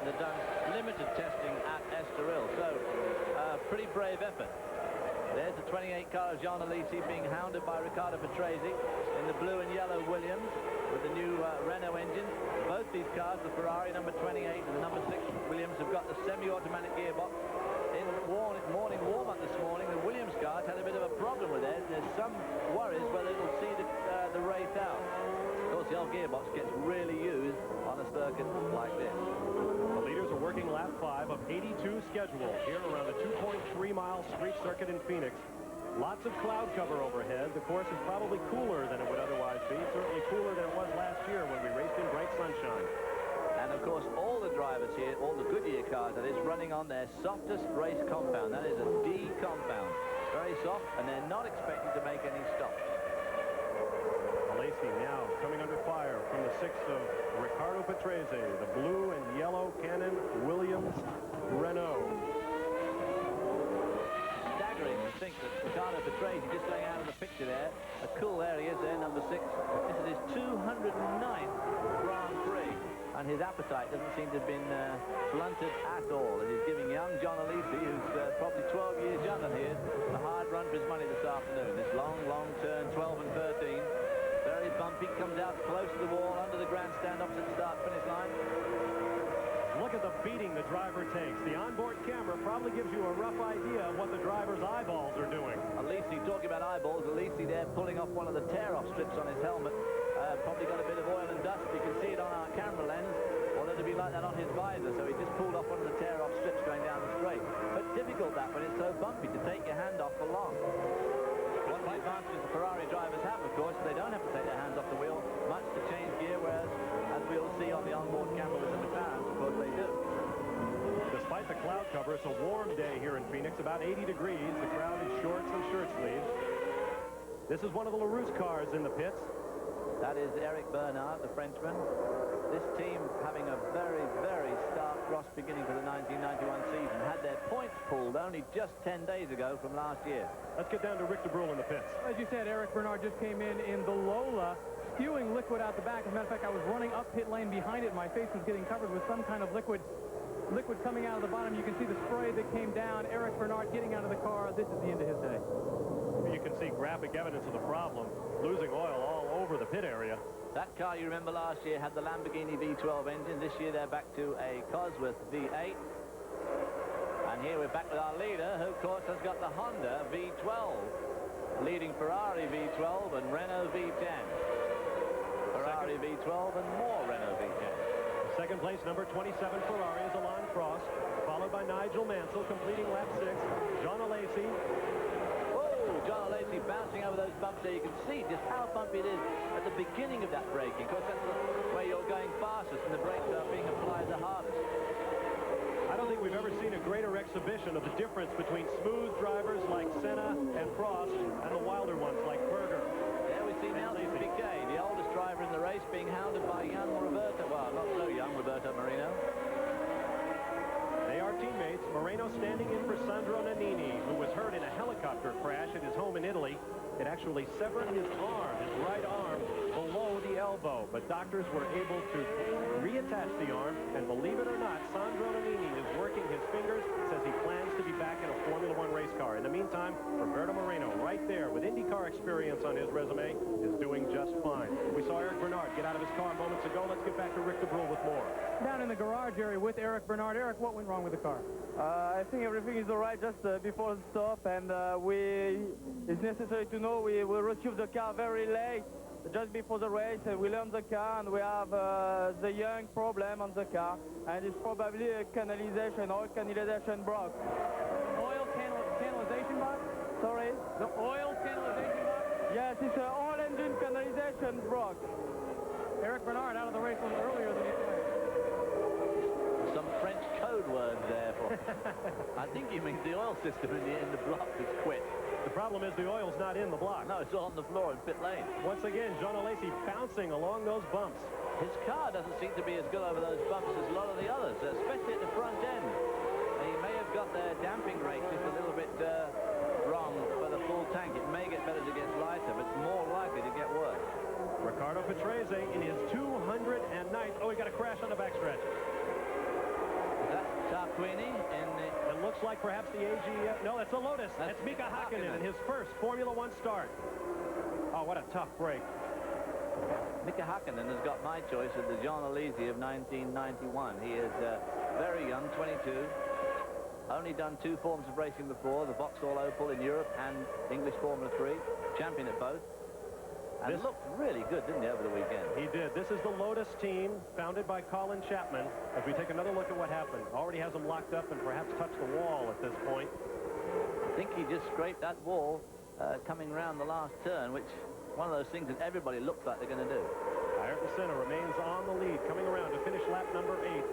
and had done limited testing at Estoril. So, pretty brave effort. There's the 28 car of Jean Alesi being hounded by Riccardo Patrese in the blue and yellow Williams with the new Renault engine. Both these cars, the Ferrari number 28 and the number 6 Williams, have got the semi-automatic gearbox. In morning warm-up this morning, the Williams cars had a bit of a problem with it. There's some worries whether it'll see the race out. Of course, the old gearbox gets really used on a circuit like this. The leaders are working lap 5 of 82 scheduled here around the 2.3-mile street circuit in Phoenix. Lots of cloud cover overhead. The course is probably cooler than it would otherwise be. Certainly cooler than it was last year when we raced in bright sunshine. And of course, all the drivers here, all the Goodyear cars, that is, running on their softest race compound. That is a D compound. Very soft, and they're not expecting to make any stops. Alesi now coming under fire from the 6th of Riccardo Patrese, the blue and yellow Canon Williams Renault. Staggering to think that Riccardo Patrese, just going out of the picture there, a cool there he is there, number 6. This is his 209th Grand Prix, and his appetite doesn't seem to have been blunted at all, as he's giving young John Alesi, who's probably 12 years younger than he is, a hard run for his money this afternoon. This long turn, 12 and 13. Very bumpy, comes out close to the wall, under the grandstand, opposite the start-finish line. Look at the beating the driver takes. The onboard camera probably gives you a rough idea of what the driver's eyeballs are doing. Alesi, talking about eyeballs, Alesi there pulling off one of the tear-off strips on his helmet. Probably got a bit of oil and dust. You can see it on our camera lens, although to be like that on his visor. So he just pulled off one of the tear-off strips going down the straight. But difficult that when it's so bumpy to take your hand off for long. One of the advantages the Ferrari drivers have, of course, they don't have to take their hands off the wheel much to change gear, whereas, as we'll see on the onboard camera with the McLarens, of course they do. Despite the cloud cover, it's a warm day here in Phoenix, about 80 degrees. The crowd in shorts and shirt sleeves. This is one of the LaRousse cars in the pits. That is Eric Bernard, the Frenchman. This team having a very, very star-crossed beginning for the 1991 season. Had their points pulled only just 10 days ago from last year. Let's get down to Rick DeBrule in the pits. As you said, Eric Bernard just came in the Lola, spewing liquid out the back. As a matter of fact, I was running up pit lane behind it. My face was getting covered with some kind of liquid coming out of the bottom. You can see the spray that came down. Eric Bernard getting out of the car. This is the end of his day. You can see graphic evidence of the problem. Losing oil all over the pit area. That car, you remember last year, had the Lamborghini V12 engine. This year, they're back to a Cosworth V8. And here we're back with our leader, who, of course, has got the Honda V12, leading Ferrari V12 and Renault V10. Ferrari V12 and more Renault V10. Second place, number 27 Ferrari is Alain Prost, followed by Nigel Mansell, completing lap 6. Jean Alesi. John Alesi bouncing over those bumps there. You can see just how bumpy it is at the beginning of that braking. Of course, that's where you're going fastest and the brakes are being applied the hardest. I don't think we've ever seen a greater exhibition of the difference between smooth drivers like Senna and Prost and the wilder ones like Berger. There we see Nelson Piquet, the oldest driver in the race, being hounded by young Roberto. Well, not so young Roberto Marino. They are teammates. Moreno standing in for Sandro Nannini, who was hurt in a helicopter crash at his home in Italy. It actually severed his arm, his right arm, below the elbow. But doctors were able to reattach the arm, and believe it or not, Sandro Nannini is working his fingers, says he plans to be back in a Formula One race car. In the meantime, Roberto Moreno, right there, with IndyCar experience on his resume, is doing just fine. We saw Eric Bernard get out of his car moments ago. Let's get back to Rick DeBrule with more. Down in the garage area with Eric Bernard. Eric, what went wrong with the car? I think everything is all right just before the stop, and it's necessary to know we received the car very late, just before the race, and we learned the car, and we have the young problem on the car, and it's probably a oil canalization block. Oil canalization box? Sorry? The oil canalization box? Yes, it's an oil engine canalization block. Eric Bernard out of the race a little earlier than he planned. Some French code words there for I think he means the oil system in the block has quit. The problem is the oil's not in the block. No, it's on the floor in pit lane. Once again, Jean Alesi bouncing along those bumps. His car doesn't seem to be as good over those bumps as a lot of the others, especially at the front end. He may have got their damping rate just a little bit wrong for the full tank. It may get better as it gets lighter, but it's more likely to get worse. Riccardo Patrese in his 209th. Oh, he got a crash on the backstretch. Tarquini in the... It looks like perhaps the AG... no, that's the Lotus. That's Mika Hakkinen in his first Formula One start. Oh, what a tough break. Mika Hakkinen has got my choice of the Jean Alesi of 1991. He is very young, 22. Only done 2 forms of racing before, the Vauxhall Opel in Europe and English Formula 3. Champion at both. And looked really good, didn't he, over the weekend? He did. This is the Lotus team, founded by Colin Chapman. As we take another look at what happened. Already has them locked up and perhaps touched the wall at this point. I think he just scraped that wall coming round the last turn, which one of those things that everybody looks like they're going to do. Ayrton Senna remains on the lead, coming around to finish lap number 8.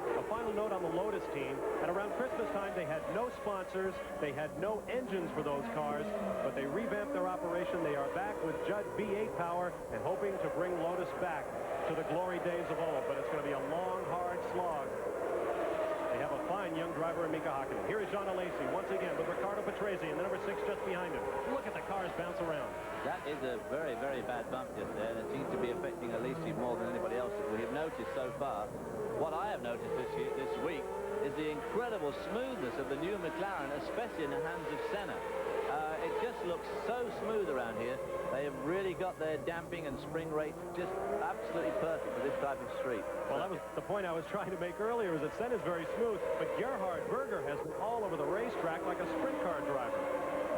A final note on the Lotus team. At around Christmas time, they had no sponsors. They had no engines for those cars, but they revamped their operation. They are back with Judd V8 power and hoping to bring Lotus back to the glory days of old. But it's going to be a long, hard slog. They have a fine young driver in Mika Hakkinen. Here is Jean Alesi once again with Riccardo Patrese and the number 6 just behind him. Look at the cars bounce around. That is a very, very bad bump just there, and it seems to be affecting Alesi more than anybody else that we have noticed so far. What I have noticed this week is the incredible smoothness of the new McLaren, especially in the hands of Senna. It just looks so smooth around here. They have really got their damping and spring rate just absolutely perfect for this type of street. Well, that was the point I was trying to make earlier, is that Senna's very smooth, but Gerhard Berger has been all over the racetrack like a sprint car driver.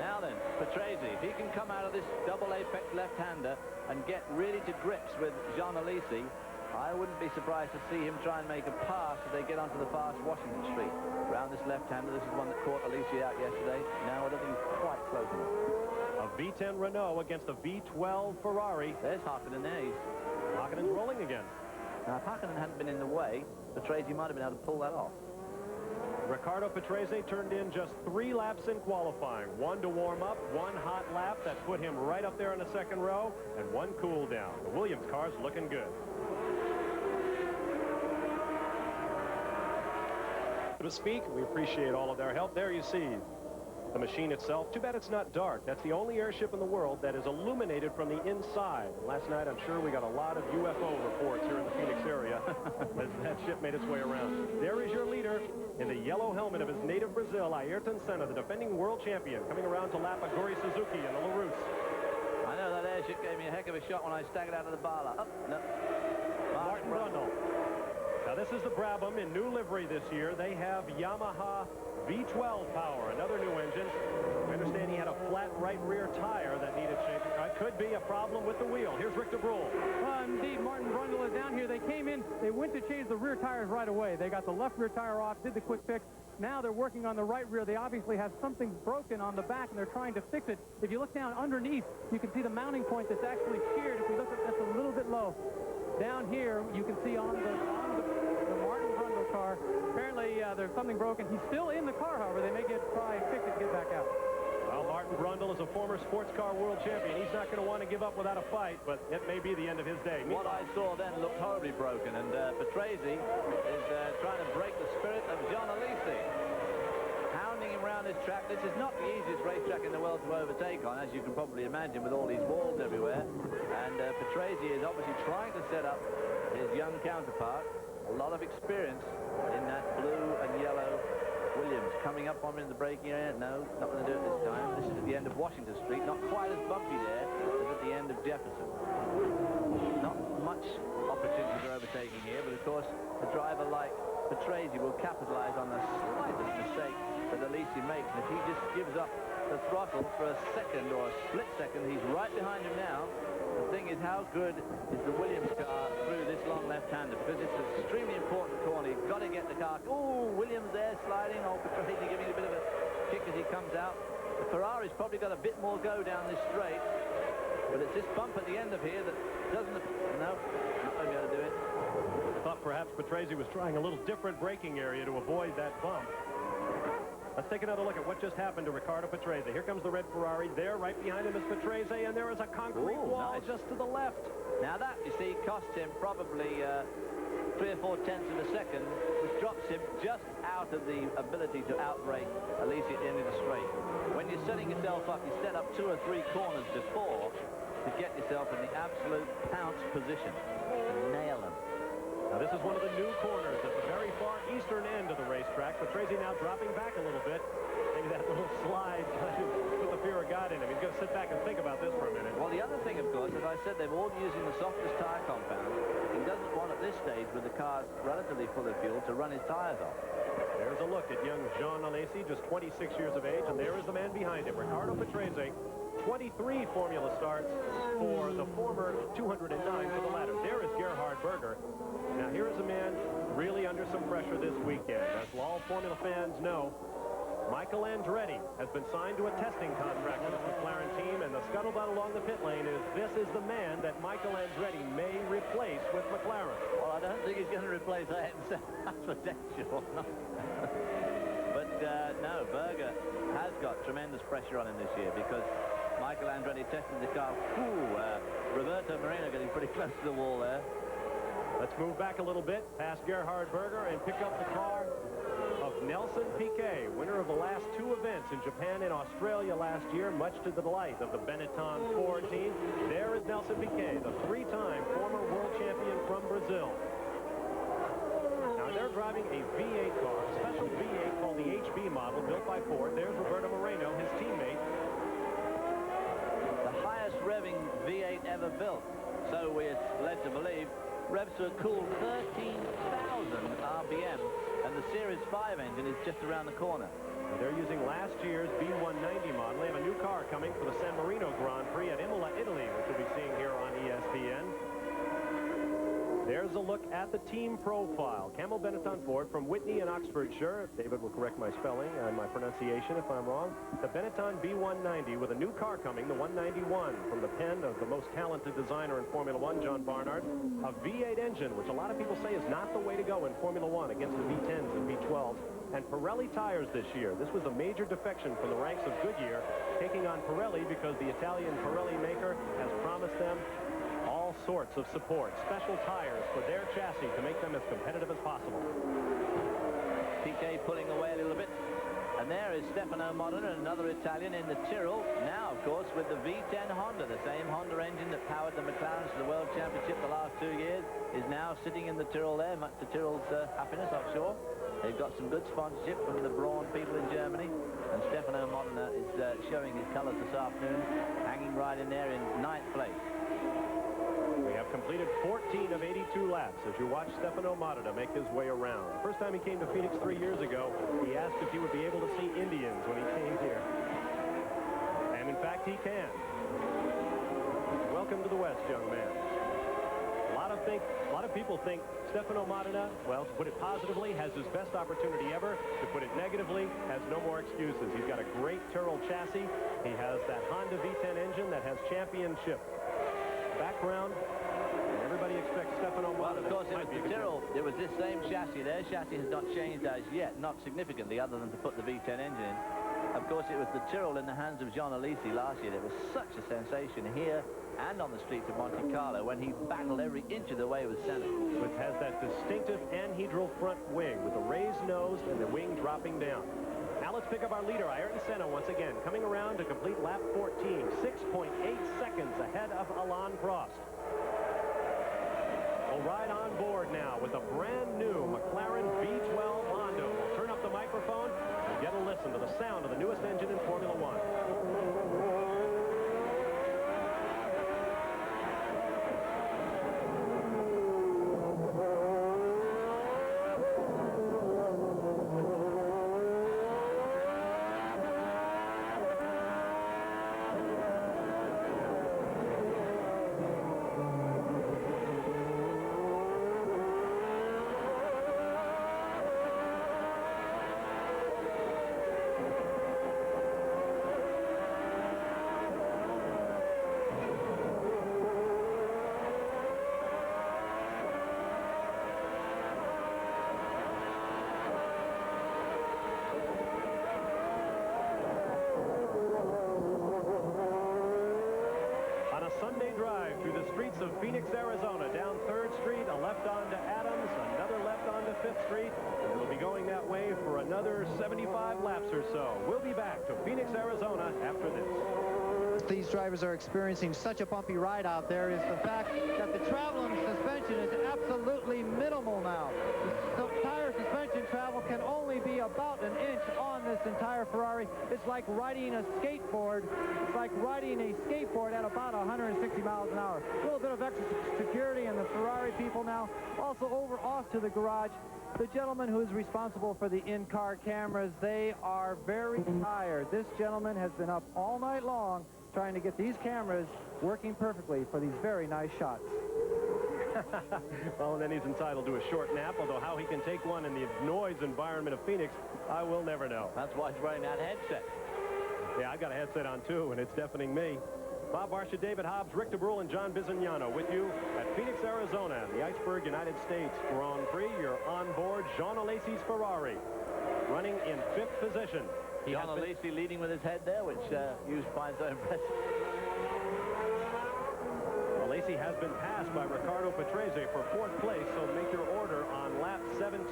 Now then, Patrese, if he can come out of this double apex left-hander and get really to grips with Jean Alesi, I wouldn't be surprised to see him try and make a pass as they get onto the fast Washington Street. Around this left-hander, this is one that caught Alesi out yesterday. Now I don't think he's quite close enough. A V10 Renault against a V12 Ferrari. There's Hakkinen there. Hakkinen's rolling again. Now, if Hakkinen hadn't been in the way, Patrese might have been able to pull that off. Riccardo Patrese turned in just 3 laps in qualifying. 1 to warm up, 1 hot lap that put him right up there in the second row, and 1 cool down. The Williams car's looking good. To speak, we appreciate all of their help. There you see the machine itself. Too bad it's not dark. That's the only airship in the world that is illuminated from the inside. Last night, I'm sure we got a lot of UFO reports here in the Phoenix area as that ship made its way around. There is your leader in the yellow helmet of his native Brazil, Ayrton Senna, the defending world champion, coming around to lap Aguri Suzuki and the LaRousse. I know that airship gave me a heck of a shot when I staggered out of the Bala. Oh, no. Martin Brundle. Now, this is the Brabham in new livery this year. They have Yamaha V12 power, another new engine. I understand he had a flat right rear tire that needed changing. It could be a problem with the wheel. Here's Rick DeBrule. Indeed, Martin Brundle is down here. They came in, they went to change the rear tires right away. They got the left rear tire off, did the quick fix. Now they're working on the right rear. They obviously have something broken on the back, and they're trying to fix it. If you look down underneath, you can see the mounting point that's actually sheared. If we look at that's a little bit low. Down here, you can see on the Martin Brundle car, apparently there's something broken. He's still in the car, however. They may try and fix it to get back out. Well, Martin Brundle is a former sports car world champion. He's not going to want to give up without a fight, but it may be the end of his day. What I saw then looked horribly broken, and Patrese is trying to break the spirit of Jean Alesi. Hounding him around this track. This is not the easiest racetrack in the world to overtake on, as you can probably imagine, with all these walls everywhere. And Patrese is obviously trying to set up his young counterpart. A lot of experience in that blue and yellow Williams. Coming up on him in the braking area. No, not going to do it this time. This is at the end of Washington Street. Not quite as bumpy there as at the end of Jefferson. Not much opportunity for overtaking here, but of course a driver like Patrese will capitalize on the slightest mistake that Alesi makes. And if he just gives up the throttle for a second or a split second, he's right behind him now. The thing is, how good is the Williams car through this long left-hander? Because it's an extremely important corner. You've got to get the car. Oh, Williams there sliding. Oh, Patrese giving a bit of a kick as he comes out. The Ferrari's probably got a bit more go down this straight. But it's this bump at the end of here that doesn't... No, not going to be able to do it. I thought perhaps Patrese was trying a little different braking area to avoid that bump. Let's take another look at what just happened to Riccardo Patrese. Here comes the red Ferrari. There, right behind him is Patrese, and there is a concrete wall just to the left. Now that, you see, cost him probably 3 or 4 tenths of a second, which drops him just out of the ability to outbrake Alesi at the end of the straight. When you're setting yourself up, you set up 2 or 3 corners before to get yourself in the absolute pounce position to nail them. Now, this is one of the new corners at the very far eastern end of the racetrack. Patrese now dropping back a little bit. Maybe that little slide kind of put the fear of God in him. He's going to sit back and think about this for a minute. Well, the other thing, of course, as I said, they're all using the softest tire compound. He doesn't want, at this stage, with the car relatively full of fuel, to run his tires off. There's a look at young Jean Alesi, just 26 years of age, and there is the man behind him, Ricardo Patrese. 23 Formula starts for the former 209 for the latter. There is Gerhard Berger. Now, here is a man really under some pressure this weekend. As all Formula fans know, Michael Andretti has been signed to a testing contract with the McLaren team, and the scuttlebutt along the pit lane is this is the man that Michael Andretti may replace with McLaren. Well, I don't think he's going to replace Ayrton Senna. That's for damn sure. But, no, Berger has got tremendous pressure on him this year because Michael Andretti tested the car. Roberto Moreno getting pretty close to the wall there. Let's move back a little bit past Gerhard Berger and pick up the car of Nelson Piquet, winner of the last two events in Japan and Australia last year, much to the delight of the Benetton Ford team. There is Nelson Piquet, the three-time former world champion from Brazil. Now, they're driving a V8 car, a special V8 called the HB model, built by Ford. There's Roberto Moreno, his teammate. The highest revving V8 ever built, so we're led to believe. Revs to a cool 13,000 RPM, and the Series 5 engine is just around the corner. They're using last year's B190 model. They have a new car coming for the San Marino Grand Prix at Imola, Italy, which we'll be seeing here on ESPN. There's a look at the team profile. Camel Benetton Ford from Whitney in Oxfordshire. David will correct my spelling and my pronunciation if I'm wrong. The Benetton B190 with a new car coming, the 191, from the pen of the most talented designer in Formula One, John Barnard. A V8 engine, which a lot of people say is not the way to go in Formula One against the V10s and V12s. And Pirelli tires this year. This was a major defection from the ranks of Goodyear, taking on Pirelli because the Italian Pirelli maker has promised them all sorts of support, special tires for their chassis to make them as competitive as possible. Piquet pulling away a little bit. And there is Stefano Modena, another Italian in the Tyrrell. Now, of course, with the V10 Honda, the same Honda engine that powered the McLarens to the World Championship the last 2 years, is now sitting in the Tyrrell there, much to Tyrrell's happiness, I'm sure. They've got some good sponsorship from the Braun people in Germany. And Stefano Modena is showing his colours this afternoon, hanging right in there in 9th place. We have completed 14 of 82 laps as you watch Stefano Modena make his way around. First time he came to Phoenix 3 years ago, he asked if he would be able to see Indians when he came here. And in fact, he can. Welcome to the West, young man. A lot of people think Stefano Modena, well, to put it positively, has his best opportunity ever. To put it negatively, has no more excuses. He's got a great Tyrrell chassis. He has that Honda V10 engine that has championship background. And everybody expects Stefano Modena. Well, of course, it was this same chassis. Their chassis has not changed as yet, not significantly, other than to put the V10 engine in. Of course, it was the Tyrrell in the hands of Jean Alesi last year. It was such a sensation here and on the streets of Monte Carlo when he battled every inch of the way with Senna. Which has that distinctive anhedral front wing with a raised nose and the wing dropping down. Now let's pick up our leader, Ayrton Senna, once again, coming around to complete lap 14, 6.8 seconds ahead of Alain Prost. We'll ride on board now with a brand new McLaren V12 Honda. We'll turn up the microphone and get a listen to the sound of the newest engine in Formula One. Sunday drive through the streets of Phoenix, Arizona, down 3rd Street, a left onto Adams, another left onto 5th Street, and we'll be going that way for another 75 laps or so. We'll be back to Phoenix, Arizona after this. these drivers are experiencing such a bumpy ride out there is the fact that the travel on the suspension is absolutely minimal now. The tire suspension travel can only be about an inch on this entire Ferrari. It's like riding a skateboard. It's like riding a skateboard at about 160 miles an hour. A little bit of extra security, and the Ferrari people now also off to the garage. The gentleman who is responsible for the in-car cameras, they are very tired. This gentleman has been up all night long trying to get these cameras working perfectly for these very nice shots. Well, and then he's entitled to a short nap, although how he can take one in the noise environment of Phoenix, I will never know. That's why he's wearing that headset. Yeah, I've got a headset on, too, and it's deafening me. Bob Barsha, David Hobbs, Rick DeBrule, and John Bizignano with you at Phoenix, Arizona, the Iceberg United States Grand Prix. You're on board Jean Alesi's Ferrari, running in 5th position. Jean Alesi leading with his head there, which you find so impressive. Alesi has been passed by Ricardo Patrese for 4th place, so make your order on lap 17.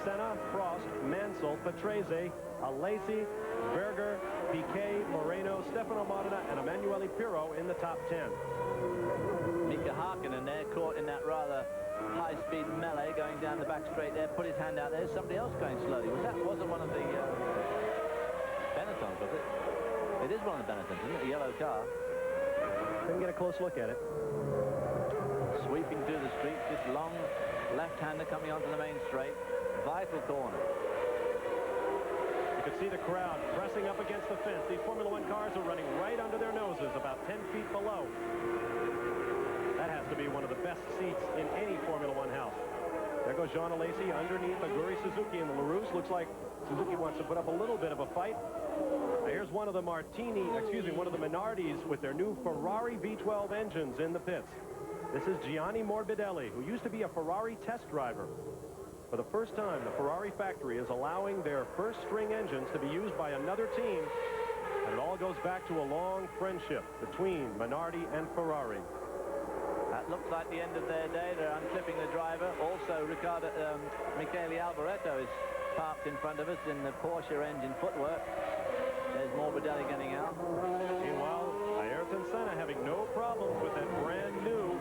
Senna, Prost, Mansell, Patrese, Alesi, Berger, Piquet, Moreno, Stefano Modena, and Emanuele Pirro in the top 10. Mika Hakkinen there, caught in that rather high-speed melee going down the back straight there, put his hand out there. Somebody else going slowly. Wasn't one of the Benettons, was it? It is one of the Benettons, isn't it? A yellow car. Couldn't get a close look at it. Sweeping through the street, just long left-hander coming onto the main straight. Vital corner. You can see the crowd pressing up against the fence. These Formula One cars are running right under their noses, about 10 feet below. That has to be one of the best seats in any Formula One house. There goes Jean Alesi underneath Aguri Suzuki and the LaRousse. Looks like Suzuki wants to put up a little bit of a fight. Now here's one of the one of the Minardis with their new Ferrari V12 engines in the pits. This is Gianni Morbidelli, who used to be a Ferrari test driver. For the first time, the Ferrari factory is allowing their first-string engines to be used by another team, and it all goes back to a long friendship between Minardi and Ferrari. That looks like the end of their day. They're unclipping the driver. Also, Michele Alboreto is parked in front of us in the Porsche engine footwork. There's Morbidelli getting out. Meanwhile, Ayrton Senna having no problems with that brand new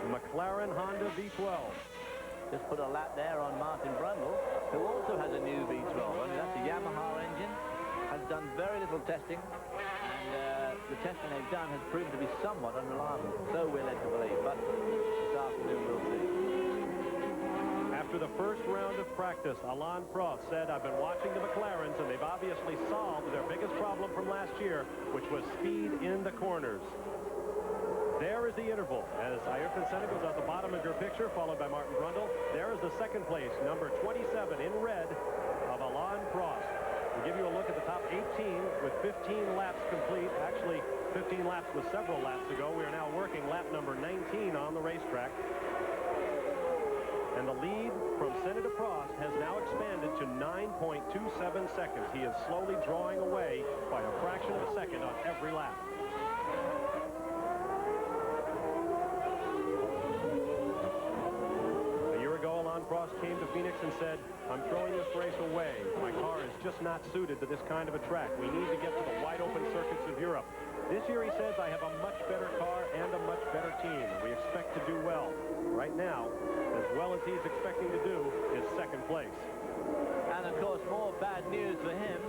McLaren Honda V12. Just put a lap there on Martin Brundle, who also has a new V12. I mean, that's a Yamaha engine. Has done very little testing, and the testing they've done has proven to be somewhat unreliable. So we're led to believe, but this afternoon we'll see. After the first round of practice, Alain Prost said, "I've been watching the McLarens, and they've obviously solved their biggest problem from last year, which was speed in the corners." There is the interval as Ayrton Senna goes out the bottom of your picture, followed by Martin Brundle. There is the second place, number 27 in red, of Alain Prost. We'll give you a look at the top 18 with 15 laps complete. Actually, 15 laps was several laps ago. We are now working lap number 19 on the racetrack. And the lead from Senna to Prost has now expanded to 9.27 seconds. He is slowly drawing away by a fraction of a second on every lap. Prost came to Phoenix and said, "I'm throwing this race away. My car is just not suited to this kind of a track. We need to get to the wide-open circuits of Europe." This year, he says, "I have a much better car and a much better team. We expect to do well." Right now, as well as he's expecting to do, is second place. And, of course, more bad news for him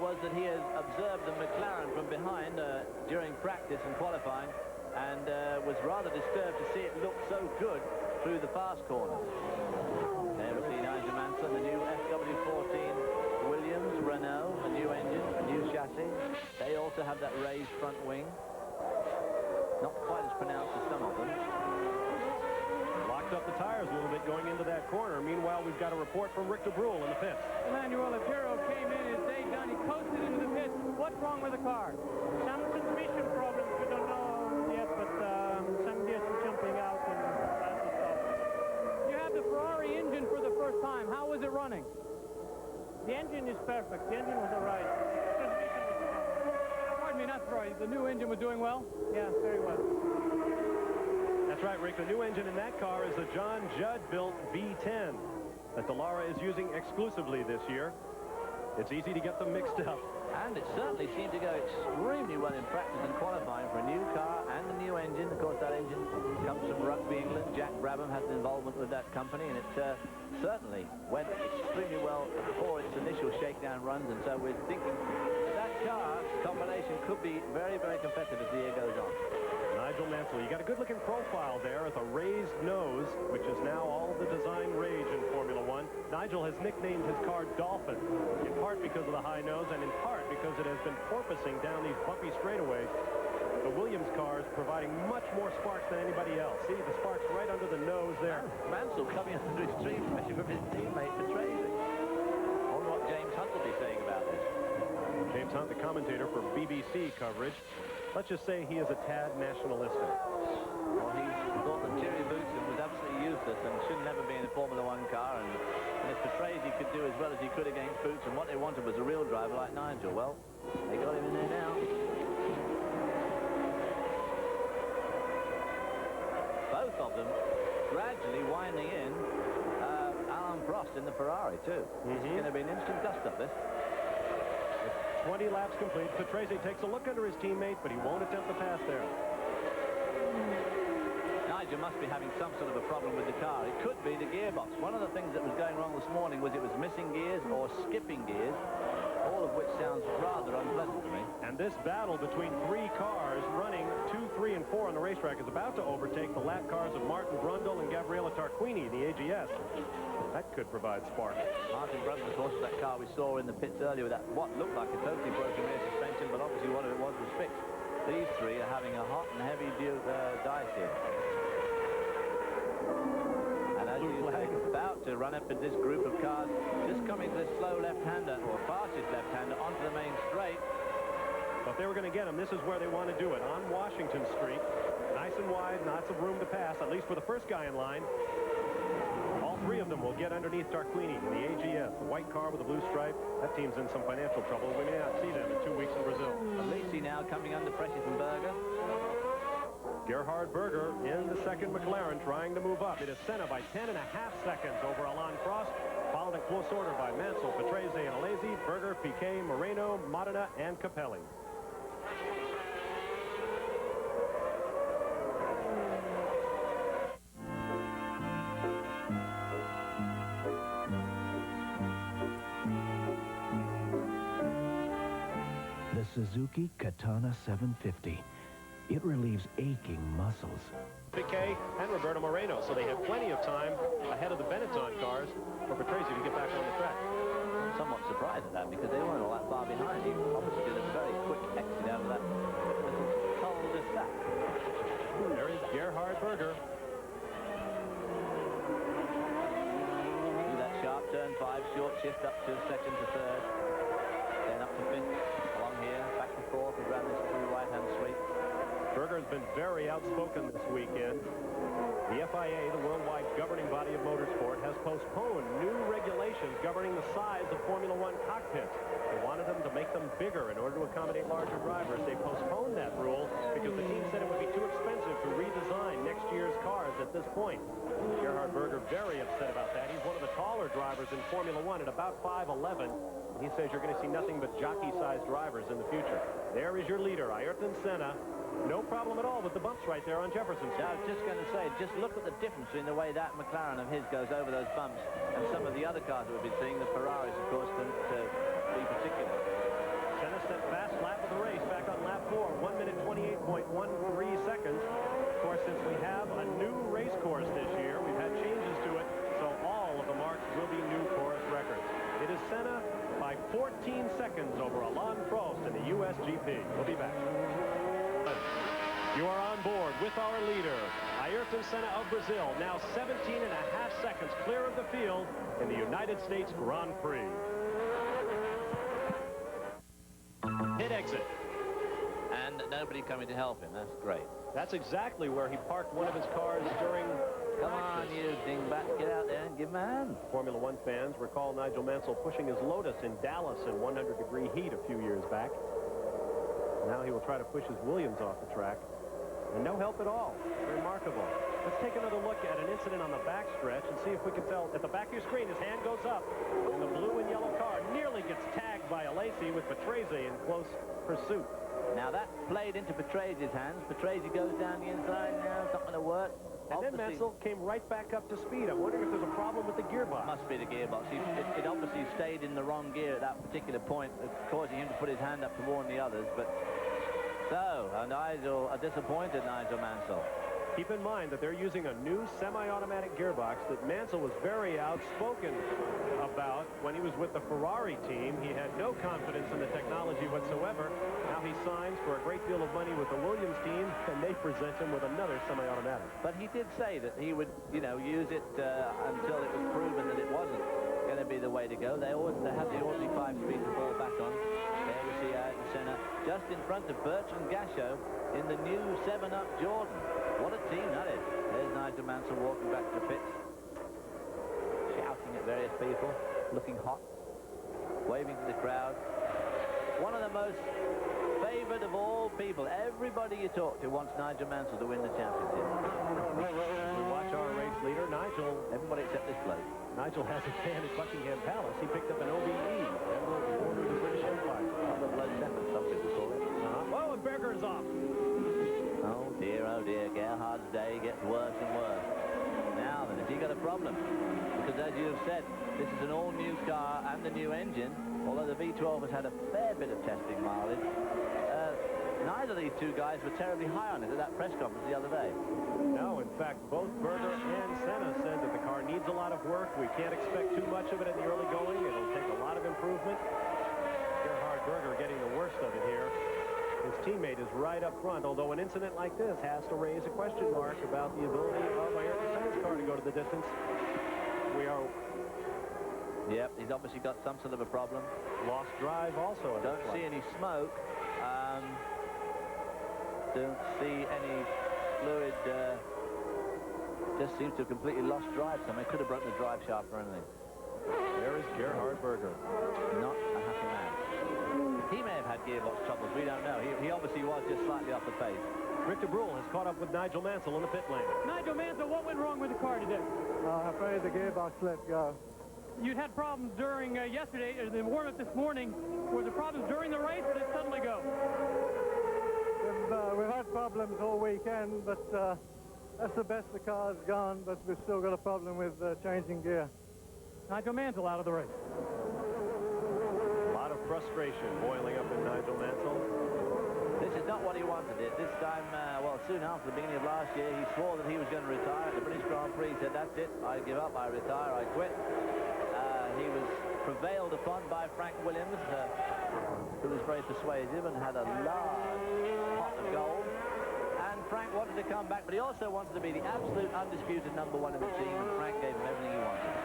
was that he has observed the McLaren from behind during practice and qualifying, and was rather disturbed to see it look so good through the fast corners. There we see Nigel Mansell, the new FW14 Williams, Renault, a new engine, a new chassis. They also have that raised front wing. Not quite as pronounced as some of them. Locked up the tires a little bit going into that corner. Meanwhile, we've got a report from Rick DeBrule in the pits. Emanuele Pirro came in his day done. He coasted into the pits. What's wrong with the car? Some transmission problems. We don't know yet, but some gears are jumping out and that's the stuff. You have the Ferrari engine for the first time. How was it running? The engine is perfect. The engine was all right. Transmission was Pardon me, not Ferrari. The new engine was doing well? yeah, very well. That's right, Rick. The new engine in that car is the John Judd-built V10 that Dallara is using exclusively this year. It's easy to get them mixed up. And it certainly seemed to go extremely well in practice and qualifying. Brabham has an involvement with that company, and it certainly went extremely well for its initial shakedown runs, and so we're thinking that car combination could be very, very competitive as the year goes on. Nigel Mansell, you got a good-looking profile there with a raised nose, which is now all the design rage in Formula One. Nigel has nicknamed his car Dolphin, in part because of the high nose, and in part because it has been porpoising down these bumpy straightaways. The Williams car is providing much more spark than anybody else. See, the spark's right under the nose there. Mansell coming under extreme pressure from his teammate, Patrese. I wonder what James Hunt will be saying about this. James Hunt, the commentator for BBC coverage. Let's just say he is a tad nationalistic. Well, he thought that Thierry Boutsen was absolutely useless and should never be in a Formula One car, and if Patrese could do as well as he could against Boutsen, what they wanted was a real driver like Nigel. Well, they got him in there now. Both of them gradually winding in Alan Prost in the Ferrari, too. It's going to be an instant dust-up, this. 20 laps complete. Patrese takes a look under his teammate, but he won't attempt the pass there. Nigel must be having some sort of a problem with the car. It could be the gearbox. One of the things that was going wrong this morning was it was missing gears or skipping gears, all of which sounds rather unpleasant to me. And this battle between three cars running 2, 3, and 4 on the racetrack is about to overtake the lap cars of Martin Brundle and Gabriele Tarquini, the AGS. That could provide spark. Martin Brundle, of course, that car we saw in the pits earlier with that what looked like a totally broken rear suspension, but obviously what it was fixed. These three are having a hot and heavy dice here. And as you say, about to run up in this group of cars, just coming to this slow left-hander, or fastest left-hander, onto the main straight. But if they were going to get him, this is where they want to do it, on Washington Street. Nice and wide, lots of room to pass, at least for the first guy in line. All three of them will get underneath Tarquini in the AGS, the white car with the blue stripe. That team's in some financial trouble. We may not see them in 2 weeks in Brazil. Alesi now coming under pressure from Berger. Gerhard Berger in the second McLaren trying to move up. It is Senna by 10.5 seconds over Alain Prost, followed in close order by Mansell, Patrese, and Alesi, Berger, Piquet, Moreno, Modena, and Capelli. The Suzuki Katana 750. It relieves aching muscles. Piquet and Roberto Moreno, so they have plenty of time ahead of the Benetton cars for Patrese to get back on the track. I'm somewhat surprised at that because they weren't all that far behind. He obviously did a very quick exit out of that little cul-de-sac. There is Gerhard Berger. Do that sharp turn 5, short shift up to second to third, then up to fifth, along here, back to fourth, around this through right-hand sweep. Berger has been very outspoken this weekend. The FIA, the worldwide governing body of motorsport, has postponed new regulations governing the size of Formula One cockpits. They wanted them to make them bigger in order to accommodate larger drivers. They postponed that rule because the team said it would be too expensive to redesign next year's cars at this point. Gerhard Berger very upset about that. He's one of the taller drivers in Formula One at about 5'11". He says you're going to see nothing but jockey-sized drivers in the future. There is your leader, Ayrton Senna. No problem at all with the bumps right there on Jefferson Street. I was just going to say, just look at the difference in the way that McLaren of his goes over those bumps and some of the other cars that we've been seeing, the Ferraris, of course, to be particular. Senna set fast lap of the race back on lap 4, 1 minute 28.13 seconds. Of course, since we have a new race course this year, we've had changes to it, so all of the marks will be new course records. It is Senna by 14 seconds over Alain Prost in the USGP. We'll be back. You are on board with our leader, Ayrton Senna of Brazil, now 17.5 seconds clear of the field in the United States Grand Prix. Pit exit. And nobody coming to help him. That's great. That's exactly where he parked one of his cars during Come on, you dingbat. Get out there and give him a hand. Formula One fans recall Nigel Mansell pushing his Lotus in Dallas in 100-degree heat a few years back. Now he will try to push his Williams off the track. And no help at all. Remarkable. Let's take another look at an incident on the backstretch and see if we can tell. At the back of your screen, his hand goes up, and the blue and yellow car nearly gets tagged by Alesi with Patrese in close pursuit. Now that played into Petrazi's hands. Petrazi goes down the inside now. It's not going to work. And then Mansell came right back up to speed. I'm wondering if there's a problem with the gearbox. Must be the gearbox. It obviously stayed in the wrong gear at that particular point, causing him to put his hand up to warn the others. But so, a disappointed Nigel Mansell. Keep in mind that they're using a new semi-automatic gearbox that Mansell was very outspoken about when he was with the Ferrari team. He had no confidence in the technology whatsoever. Now he signs for a great deal of money with the Williams team, and they present him with another semi-automatic. But he did say that he would, use it until it was proven that it wasn't going to be the way to go. They have the ordinary 5-speed to fall back on. There we see Ayrton Senna just in front of Bertrand Gachot in the new 7-Up Jordan. What a team that is. There's Nigel Mansell walking back to the pits, shouting at various people, looking hot, waving to the crowd. One of the most favoured of all people. Everybody you talk to wants Nigel Mansell to win the championship. We watch our race leader, Nigel. Everybody except this bloke. Nigel has a fan at Buckingham Palace. He picked up an OBE, Emblem of the Order of the British Empire. Some people call it. Whoa, and Berger's off. Oh dear, Gerhard's day gets worse and worse. Now then, has he got a problem? Because as you have said, this is an all-new car and a new engine, although the V12 has had a fair bit of testing mileage. Neither of these two guys were terribly high on it at that press conference the other day. No, in fact, both Berger and Senna said that the car needs a lot of work. We can't expect too much of it in the early going. It'll take a lot of improvement. Gerhard Berger getting the worst of it here. His teammate is right up front, although an incident like this has to raise a question mark about the ability of Ayrton Senna's car to go to the distance. Yep, he's obviously got some sort of a problem. Lost drive also. Don't see any smoke. Don't see any fluid. Just seems to have completely lost drive. Something could have broken the drive shaft or anything. There is Gerhard Berger. Not a happy man. He may have had gearbox troubles. We don't know. He obviously was just slightly off the pace. Rick de Bruyne has caught up with Nigel Mansell in the pit lane. Nigel Mansell, what went wrong with the car today? I'm afraid the gearbox let go. You'd had problems during yesterday, the warm-up this morning. Were the problems during the race, or did it suddenly go? We've had problems all weekend, but that's the best the car's gone, but we've still got a problem with changing gear. Nigel Mansell out of the race. A lot of frustration boiling up in Nigel Mansell. This is not what he wanted. This time, soon after the beginning of last year, he swore that he was going to retire at the British Grand Prix. He said, that's it, I give up, I retire, I quit. He was prevailed upon by Frank Williams, who was very persuasive and had a large pot of gold. And Frank wanted to come back, but he also wanted to be the absolute undisputed #1 in the team, and Frank gave him everything he wanted.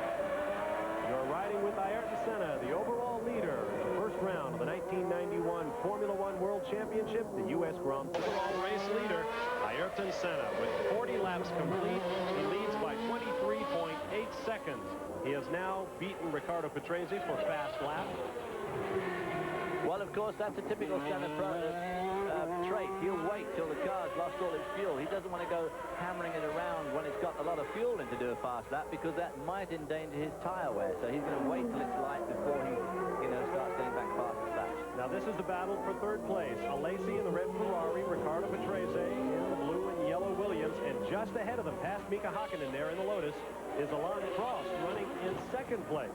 You're riding with Ayrton Senna, the overall leader in the first round of the 1991 Formula One World Championship, the U.S. Grand Prix. Overall race leader, Ayrton Senna, with 40 laps complete. He leads by 23.8 seconds. He has now beaten Riccardo Patrese for fast lap. Well, of course, that's a typical Senna trait. He'll wait till the car's lost all its fuel. He doesn't want to go hammering it around when it's got a lot of fuel in to do a fast lap, because that might endanger his tyre wear. So he's going to wait till it's light before he, starts getting back fast and fast. Now this is the battle for third place. Alesi in the red Ferrari, Riccardo Patrese in the blue and yellow Williams, and just ahead of them, past Mika Hakkinen there in the Lotus, is Alain Prost running in second place.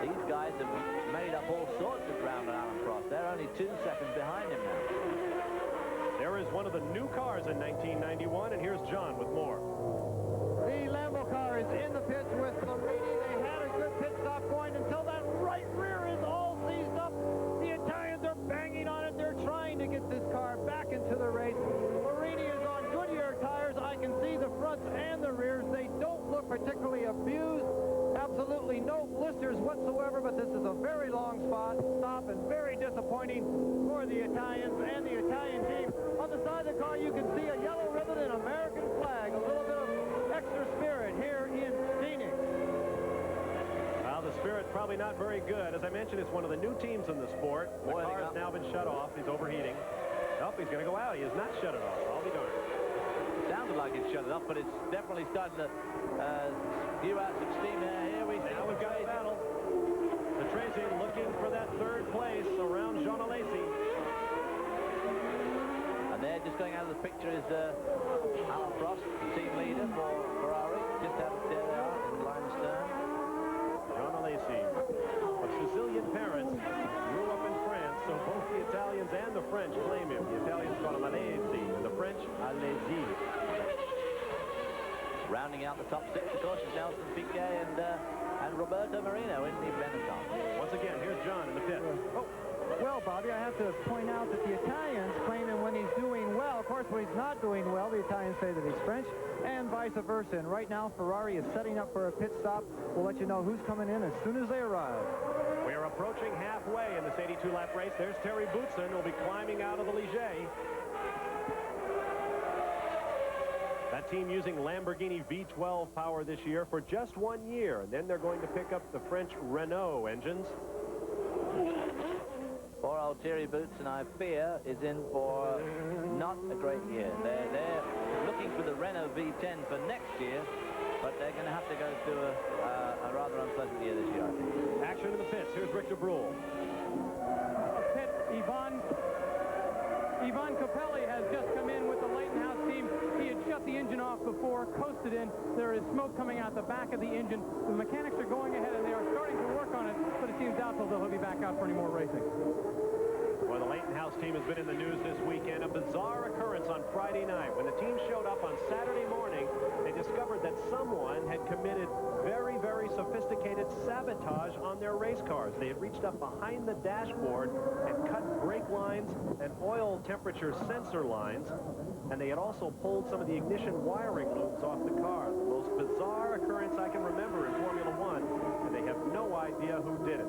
These guys have made up all sorts of ground on Alain Prost. They're only 2 seconds behind him now. There is one of the new cars in 1991, and here's John with more. The Lambo car is in the pits with Marini. They had a good pit stop going until that right rear is all seized up. The Italians are banging on it. They're trying to get this car back into the race. Marini is on Goodyear tires. I can see the fronts and the rears. They don't look particularly abused. Absolutely no blisters whatsoever, but this is a very long stop and very disappointing for the Italians and the Italian team. On the side of the car, you can see a yellow ribbon and American flag. A little bit of extra spirit here in Phoenix. Well, the spirit probably not very good. As I mentioned, it's one of the new teams in the sport. The car has now been shut off. He's overheating. Oh, he's going to go out. He has not shut it off. I'll be darned. Sounded like it shut it off, but it's definitely starting to spew out some steam there. Here we see. Now we've got a battle. Patrese looking for that third place around Jean Alesi. And there, just going out of the picture, is Alan Prost, team leader for Ferrari. Just out there they are, in line stern. John Alesi, of Sicilian parents, grew up in France, so both the Italians and the French claim him. The Italians call him Alesi, and the French, Alesi. Rounding out the top 6, of course, is Nelson Piquet and Roberto Marino in the Benetton. Once again, here's John in the pit. Oh. Well, Bobby, I have to point out that the Italians claim him when he's doing well. Of course, when he's not doing well, the Italians say that he's French, and vice versa. And right now, Ferrari is setting up for a pit stop. We'll let you know who's coming in as soon as they arrive. We are approaching halfway in this 82-lap race. There's Terry Boutsen, who'll be climbing out of the Ligier. That team using Lamborghini V12 power this year for just 1 year, and then they're going to pick up the French Renault engines. Poor old Thierry Boutsen, I fear, is in for not a great year. They're looking for the Renault V10 for next year, but they're going to have to go through a rather unpleasant year this year, I think. Action in the pits. Here's Rick de Brule. Pit, Ivan Capelli has just come in with the Leighton House team. He had shut the engine off before, coasted in. There is smoke coming out the back of the engine. The mechanics are going ahead, and they are starting to work on it, but it seems doubtful that he'll be back out for any more racing. Well, the Leighton House team has been in the news this weekend. A bizarre occurrence on Friday night. When the team showed up on Saturday morning, they discovered that someone had committed very, very sophisticated sabotage on their race cars. They had reached up behind the dashboard and cut brake lines and oil temperature sensor lines, and they had also pulled some of the ignition wiring loops off the car. The most bizarre occurrence I can remember in Formula One, and they have no idea who did it.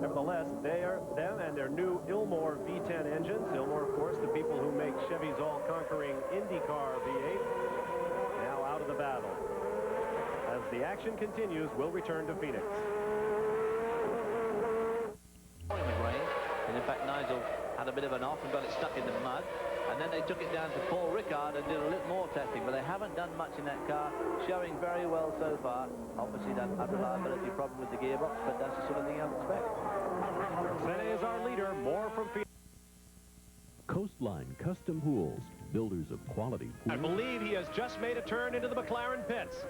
Nevertheless, them and their new Ilmor V10 engines. Ilmor, of course, the people who make Chevy's all-conquering IndyCar V8, now out of the battle. As the action continues, we'll return to Phoenix. And in fact, Nigel had a bit of an off and got it stuck in the mud. And then they took it down to Paul Ricard and did a little more testing, but they haven't done much in that car, showing very well so far. Obviously, that unreliability problem with the gearbox, but that's the sort of thing I would expect. Senna is our leader. More from Phoenix. Coastline Custom Pools, builders of quality pools. I believe he has just made a turn into the McLaren pits.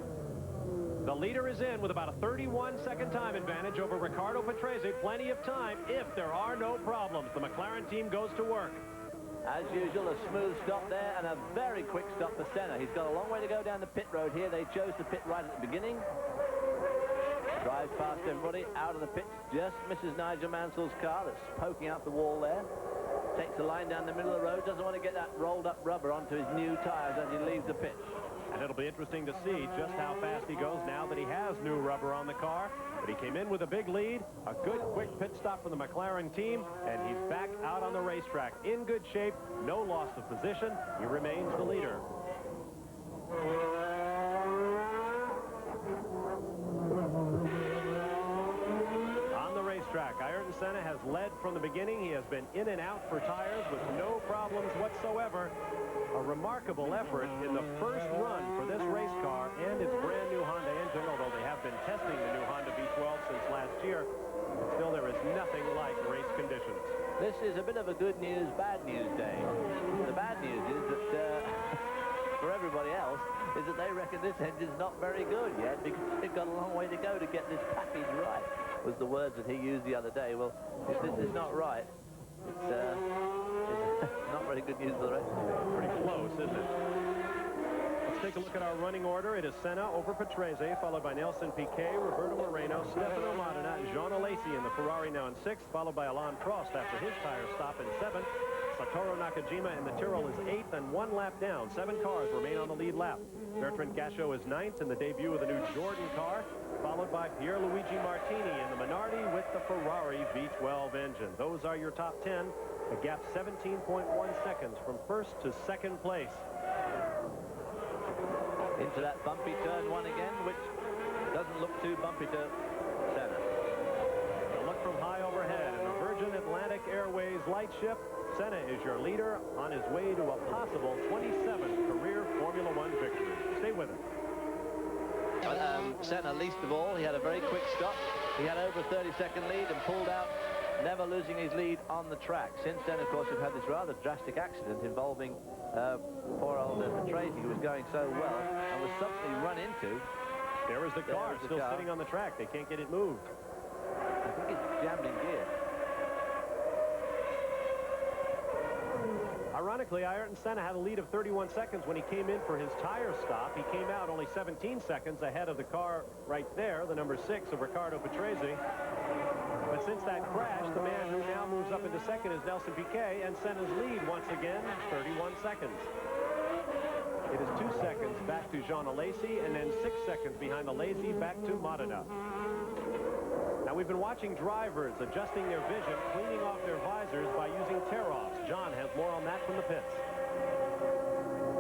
The leader is in with about a 31-second time advantage over Riccardo Patrese. Plenty of time if there are no problems. The McLaren team goes to work. As usual, a smooth stop there and a very quick stop for Senna. He's got a long way to go down the pit road here. They chose the pit right at the beginning. Drives past everybody, out of the pits, just misses Nigel Mansell's car that's poking out the wall there. Takes a line down the middle of the road, doesn't want to get that rolled up rubber onto his new tires as he leaves the pit. And it'll be interesting to see just how fast he goes now that he has new rubber on the car. But he came in with a big lead, a good quick pit stop for the McLaren team, and he's back out on the racetrack in good shape, no loss of position. He remains the leader. On the racetrack, Ayrton Senna has led from the beginning. He has been in and out for tires with no problems whatsoever. A remarkable effort in the first run for this race car and its brand new Honda engine, although they have been testing the new Honda V12 since last year. And still, there is nothing like race conditions. This is a bit of a good news, bad news day. The bad news is that, for everybody else, is that they reckon this engine's not very good yet because they've got a long way to go to get this package right, was the words that he used the other day. Well, if this is not right, it's not very good news for the rest of it. Pretty close, isn't it? Let's take a look at our running order. It is Senna over Patrese, followed by Nelson Piquet, Roberto Moreno, Stefano Modena, and Jean Alesi in the Ferrari now in 6th, followed by Alain Prost after his tire stop in 7th. Satoru Nakajima in the Tyrrell is 8th and 1 lap down. 7 cars remain on the lead lap. Bertrand Gachot is 9th in the debut of the new Jordan car, followed by Pierluigi Martini in the Minardi with the Ferrari V12 engine. Those are your top 10. A gap 17.1 seconds from 1st to 2nd place. Into that bumpy turn 1 again, which doesn't look too bumpy to Senna. A look from high overhead in the Virgin Atlantic Airways lightship. Senna is your leader on his way to a possible 27th career Formula One victory. Stay with us. Senna, least of all, he had a very quick stop. He had over a 30-second lead and pulled out never losing his lead on the track. Since then, of course, we've had this rather drastic accident involving poor old Tracy, who was going so well and was suddenly run into. There is the car, still sitting on the track. They can't get it moved. I think it's jammed in gear. Ironically, Ayrton Senna had a lead of 31 seconds when he came in for his tire stop. He came out only 17 seconds ahead of the car right there, the number 6 of Riccardo Patrese. But since that crash, the man who now moves up into second is Nelson Piquet, and Senna's lead once again, 31 seconds. It is 2 seconds back to Jean Alesi, and then 6 seconds behind Alesi back to Modena. Now, we've been watching drivers adjusting their vision, cleaning off their visors by using tear-offs. John has more on that from the pits.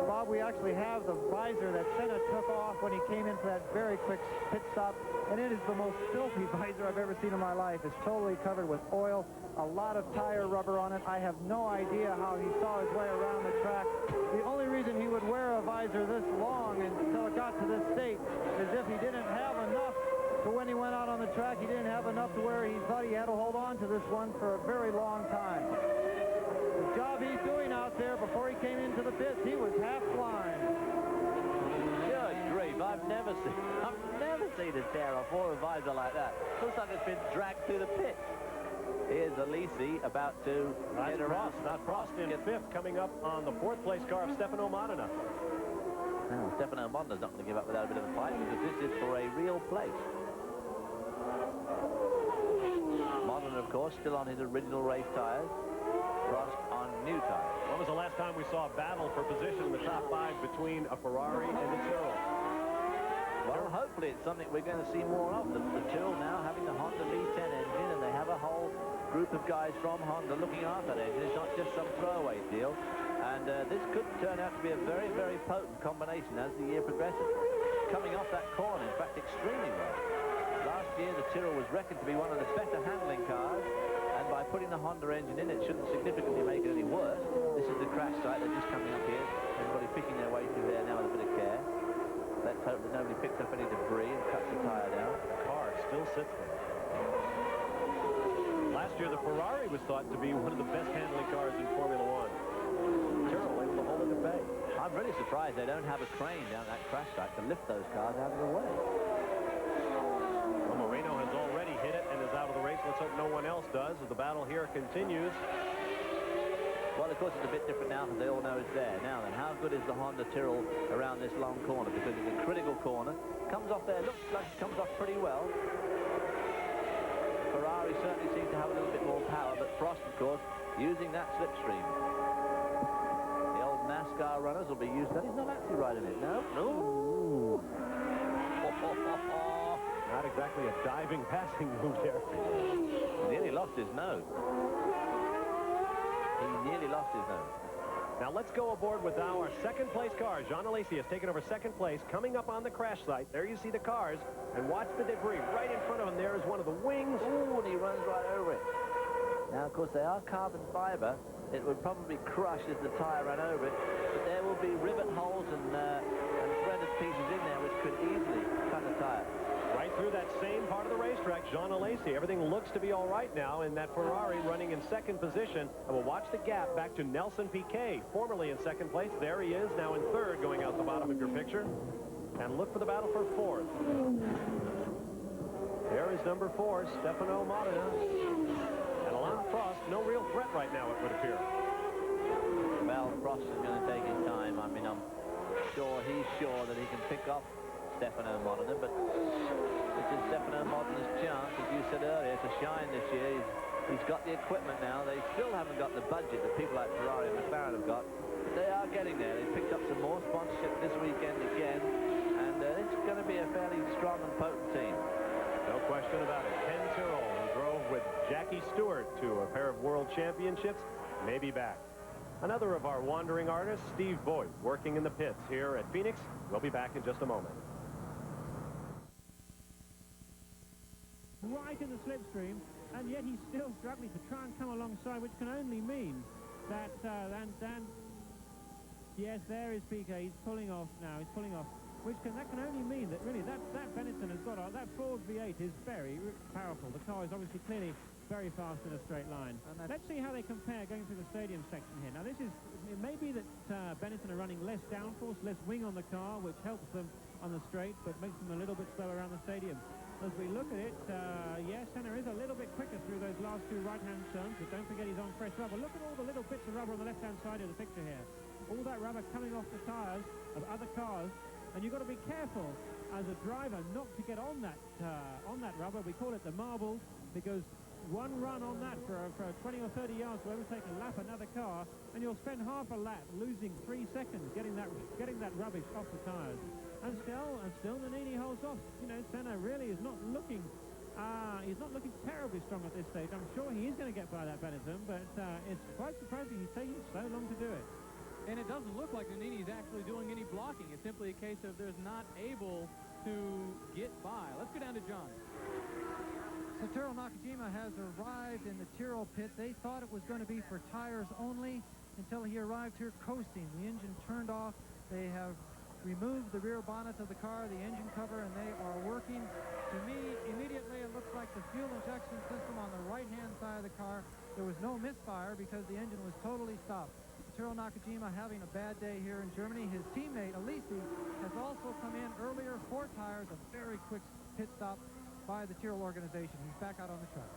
Bob, we actually have the visor that Senna took off when he came in for that very quick pit stop, and it is the most filthy visor I've ever seen in my life. It's totally covered with oil, a lot of tire rubber on it. I have no idea how he saw his way around the track. The only reason he would wear a visor this long until it got to this state is if he didn't have enough. So when he went out on the track, he didn't have enough to where he thought he had to hold on to this one for a very long time. The job he's doing out there before he came into the pits, he was half blind. Good grief, I've never seen a tear-off or a visor like that. Looks like it's been dragged through the pit. Here's Alesi about to get around. Not Prost in 5th, coming up on the 4th place car of Stefano Modena. Now, Stefano Modena's not going to give up without a bit of a fight, because this is for a real place. Modena, of course, still on his original race tires. Prost on new tires. When was the last time we saw a battle for position in the top 5 between a Ferrari and a Tyrrell? Well, hopefully it's something we're going to see more of. The Tyrrell now having the Honda V10 engine, and they have a whole group of guys from Honda looking after that engine. It's not just some throwaway deal. And this could turn out to be a very, very potent combination as the year progresses. Coming off that corner, in fact, extremely well. Last year, the Tyrrell was reckoned to be one of the better handling cars, and by putting the Honda engine in, it shouldn't significantly make it any worse. This is the crash site. They're just coming up here. Everybody picking their way through there now with a bit of care. Let's hope that nobody picks up any debris and cuts the tire down. The car still sits there. Last year, the Ferrari was thought to be one of the best handling cars in Formula One. Tyrrell able to hold it at bay. I'm really surprised they don't have a crane down that crash site to lift those cars out of the way. Well, Moreno has already hit it and is out of the race. Let's hope no one else does as the battle here continues. Well, of course, it's a bit different now because they all know it's there. Now then, how good is the Honda Tyrrell around this long corner? Because it's a critical corner. Comes off there, looks like it comes off pretty well. Ferrari certainly seems to have a little bit more power, but Prost, of course, using that slipstream. The old NASCAR runners will be used to that. He's not actually riding it, no? No. Not exactly a diving passing move there. He nearly lost his nose. He nearly lost his nose. Now let's go aboard with our second place car. Jean Alesi has taken over second place, coming up on the crash site. There you see the cars, and watch the debris. Right in front of him there is one of the wings. Ooh, and he runs right over it. Now, of course, they are carbon fiber. It would probably crush as the tire ran over it, but there will be rivet holes and threaded pieces in there which could easily cut a tire. Right through that same part of the racetrack, Jean Alesi. Everything looks to be all right now in that Ferrari running in second position. And we'll watch the gap back to Nelson Piquet, formerly in second place. There he is, now in third, going out the bottom of your picture. And look for the battle for 4th. There is number 4, Stefano Modena. And Alain Prost, no real threat right now, it would appear. Well, Prost is going to take his time. I mean, I'm sure he's sure that he can pick off Stefano Modena, but this is Stefano Modena's chance, as you said earlier, to shine this year. He's got the equipment now. They still haven't got the budget that people like Ferrari and McLaren have got, but they are getting there. They picked up some more sponsorship this weekend again, and it's going to be a fairly strong and potent team. No question about it. Ken Tyrrell, who drove with Jackie Stewart to a pair of world championships, may be back. Another of our wandering artists, Steve Voigt, working in the pits here at Phoenix. We'll be back in just a moment. Right in the slipstream, and yet he's still struggling to try and come alongside, which can only mean that yes, there is Piquet. He's pulling off now. He's pulling off, that can only mean that really that Benetton has got that Ford V8 is very powerful. The car is obviously clearly very fast in a straight line. Let's see how they compare going through the stadium section here. Now, it may be that Benetton are running less downforce, less wing on the car, which helps them on the straight, but makes them a little bit slower around the stadium. As we look at it, yes, Senna is a little bit quicker through those last two right-hand turns, but don't forget he's on fresh rubber. Look at all the little bits of rubber on the left-hand side of the picture here. All that rubber coming off the tires of other cars, and you've got to be careful as a driver not to get on that rubber. We call it the marbles, because one run on that for 20 or 30 yards will overtake a lap another car, and you'll spend half a lap losing 3 seconds getting that rubbish off the tires. And still Nannini holds off. You know, Senna really is not looking he's not looking terribly strong at this stage. I'm sure he is going to get by that Benetton, but it's quite surprising he's taking so long to do it. And it doesn't look like Nannini's actually doing any blocking. It's simply a case of there's not able to get by. Let's go down to John. Satoru Nakajima has arrived in the Tyrrell pit. They thought it was going to be for tires only until he arrived here coasting. The engine turned off. They have removed the rear bonnet of the car, the engine cover, and they are working. To me, immediately it looks like the fuel injection system on the right-hand side of the car. There was no misfire because the engine was totally stopped. Satoru Nakajima having a bad day here in Germany. His teammate, Alesi, has also come in earlier, 4 tires, a very quick pit stop by the Tyrrell organization. He's back out on the track.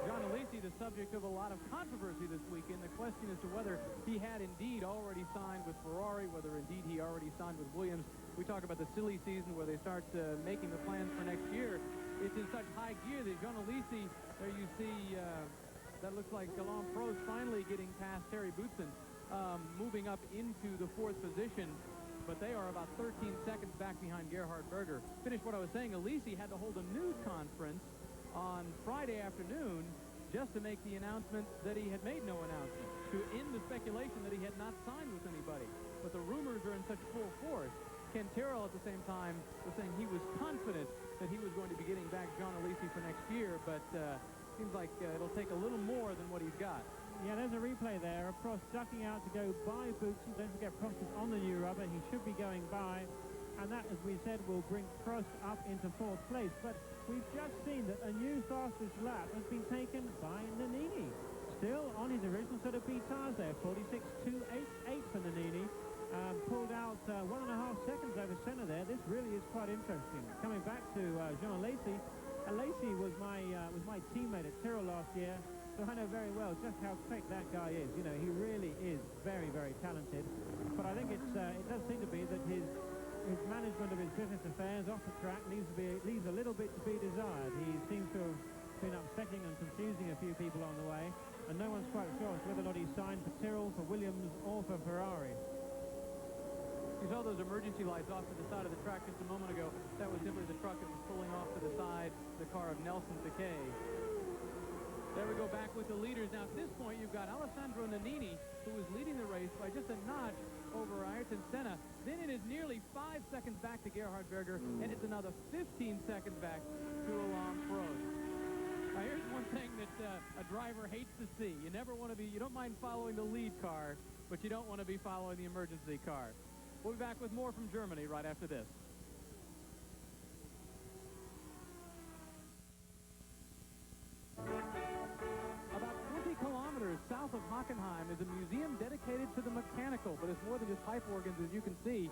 John Alesi, the subject of a lot of controversy this weekend. The question as to whether he had indeed already signed with Ferrari, whether indeed he already signed with Williams. We talk about the silly season where they start making the plans for next year. It's in such high gear that John Alesi, there you see, that looks like Alain Prost finally getting past Terry Boutsen, moving up into the 4th position. But they are about 13 seconds back behind Gerhard Berger. Finish what I was saying, Alesi had to hold a news conference on Friday afternoon just to make the announcement that he had made no announcement, to end the speculation that he had not signed with anybody. But the rumors are in such full force. Ken Tyrrell at the same time was saying he was confident that he was going to be getting back John Alesi for next year, but seems like it'll take a little more than what he's got. Yeah, there's a replay there of Prost ducking out to go by Boutsen. Don't forget Prost is on the new rubber. He should be going by. And that, as we said, will bring Prost up into 4th place. But we've just seen that a new fastest lap has been taken by Nannini. Still on his original set of B tires there, 46.288 for Nannini. Pulled out 1.5 seconds over Senna there. This really is quite interesting. Coming back to Jean Alesi. Alesi was my teammate at Tyrrell last year, so I know very well just how quick that guy is. You know, he really is very, very talented. But I think it does seem to be that his management of his business affairs off the track leaves a little bit to be desired. He seems to have been upsetting and confusing a few people on the way, and no one's quite sure as to whether or not he's signed for Tyrrell, for Williams, or for Ferrari. You saw those emergency lights off to the side of the track just a moment ago. That was simply the truck that was pulling off to the side, the car of Nelson Piquet. There we go back with the leaders. Now at this point you've got Alessandro Nannini, who is leading the race by just a notch over Ayrton Senna. Then it is nearly 5 seconds back to Gerhard Berger, and it's another 15 seconds back to Alain Prost. Now here's one thing that a driver hates to see. You never want to be, you don't mind following the lead car, but you don't want to be following the emergency car. We'll be back with more from Germany right after this. About 20 kilometers south of Hockenheim is a museum dedicated to the mechanical, but it's more than just pipe organs, as you can see.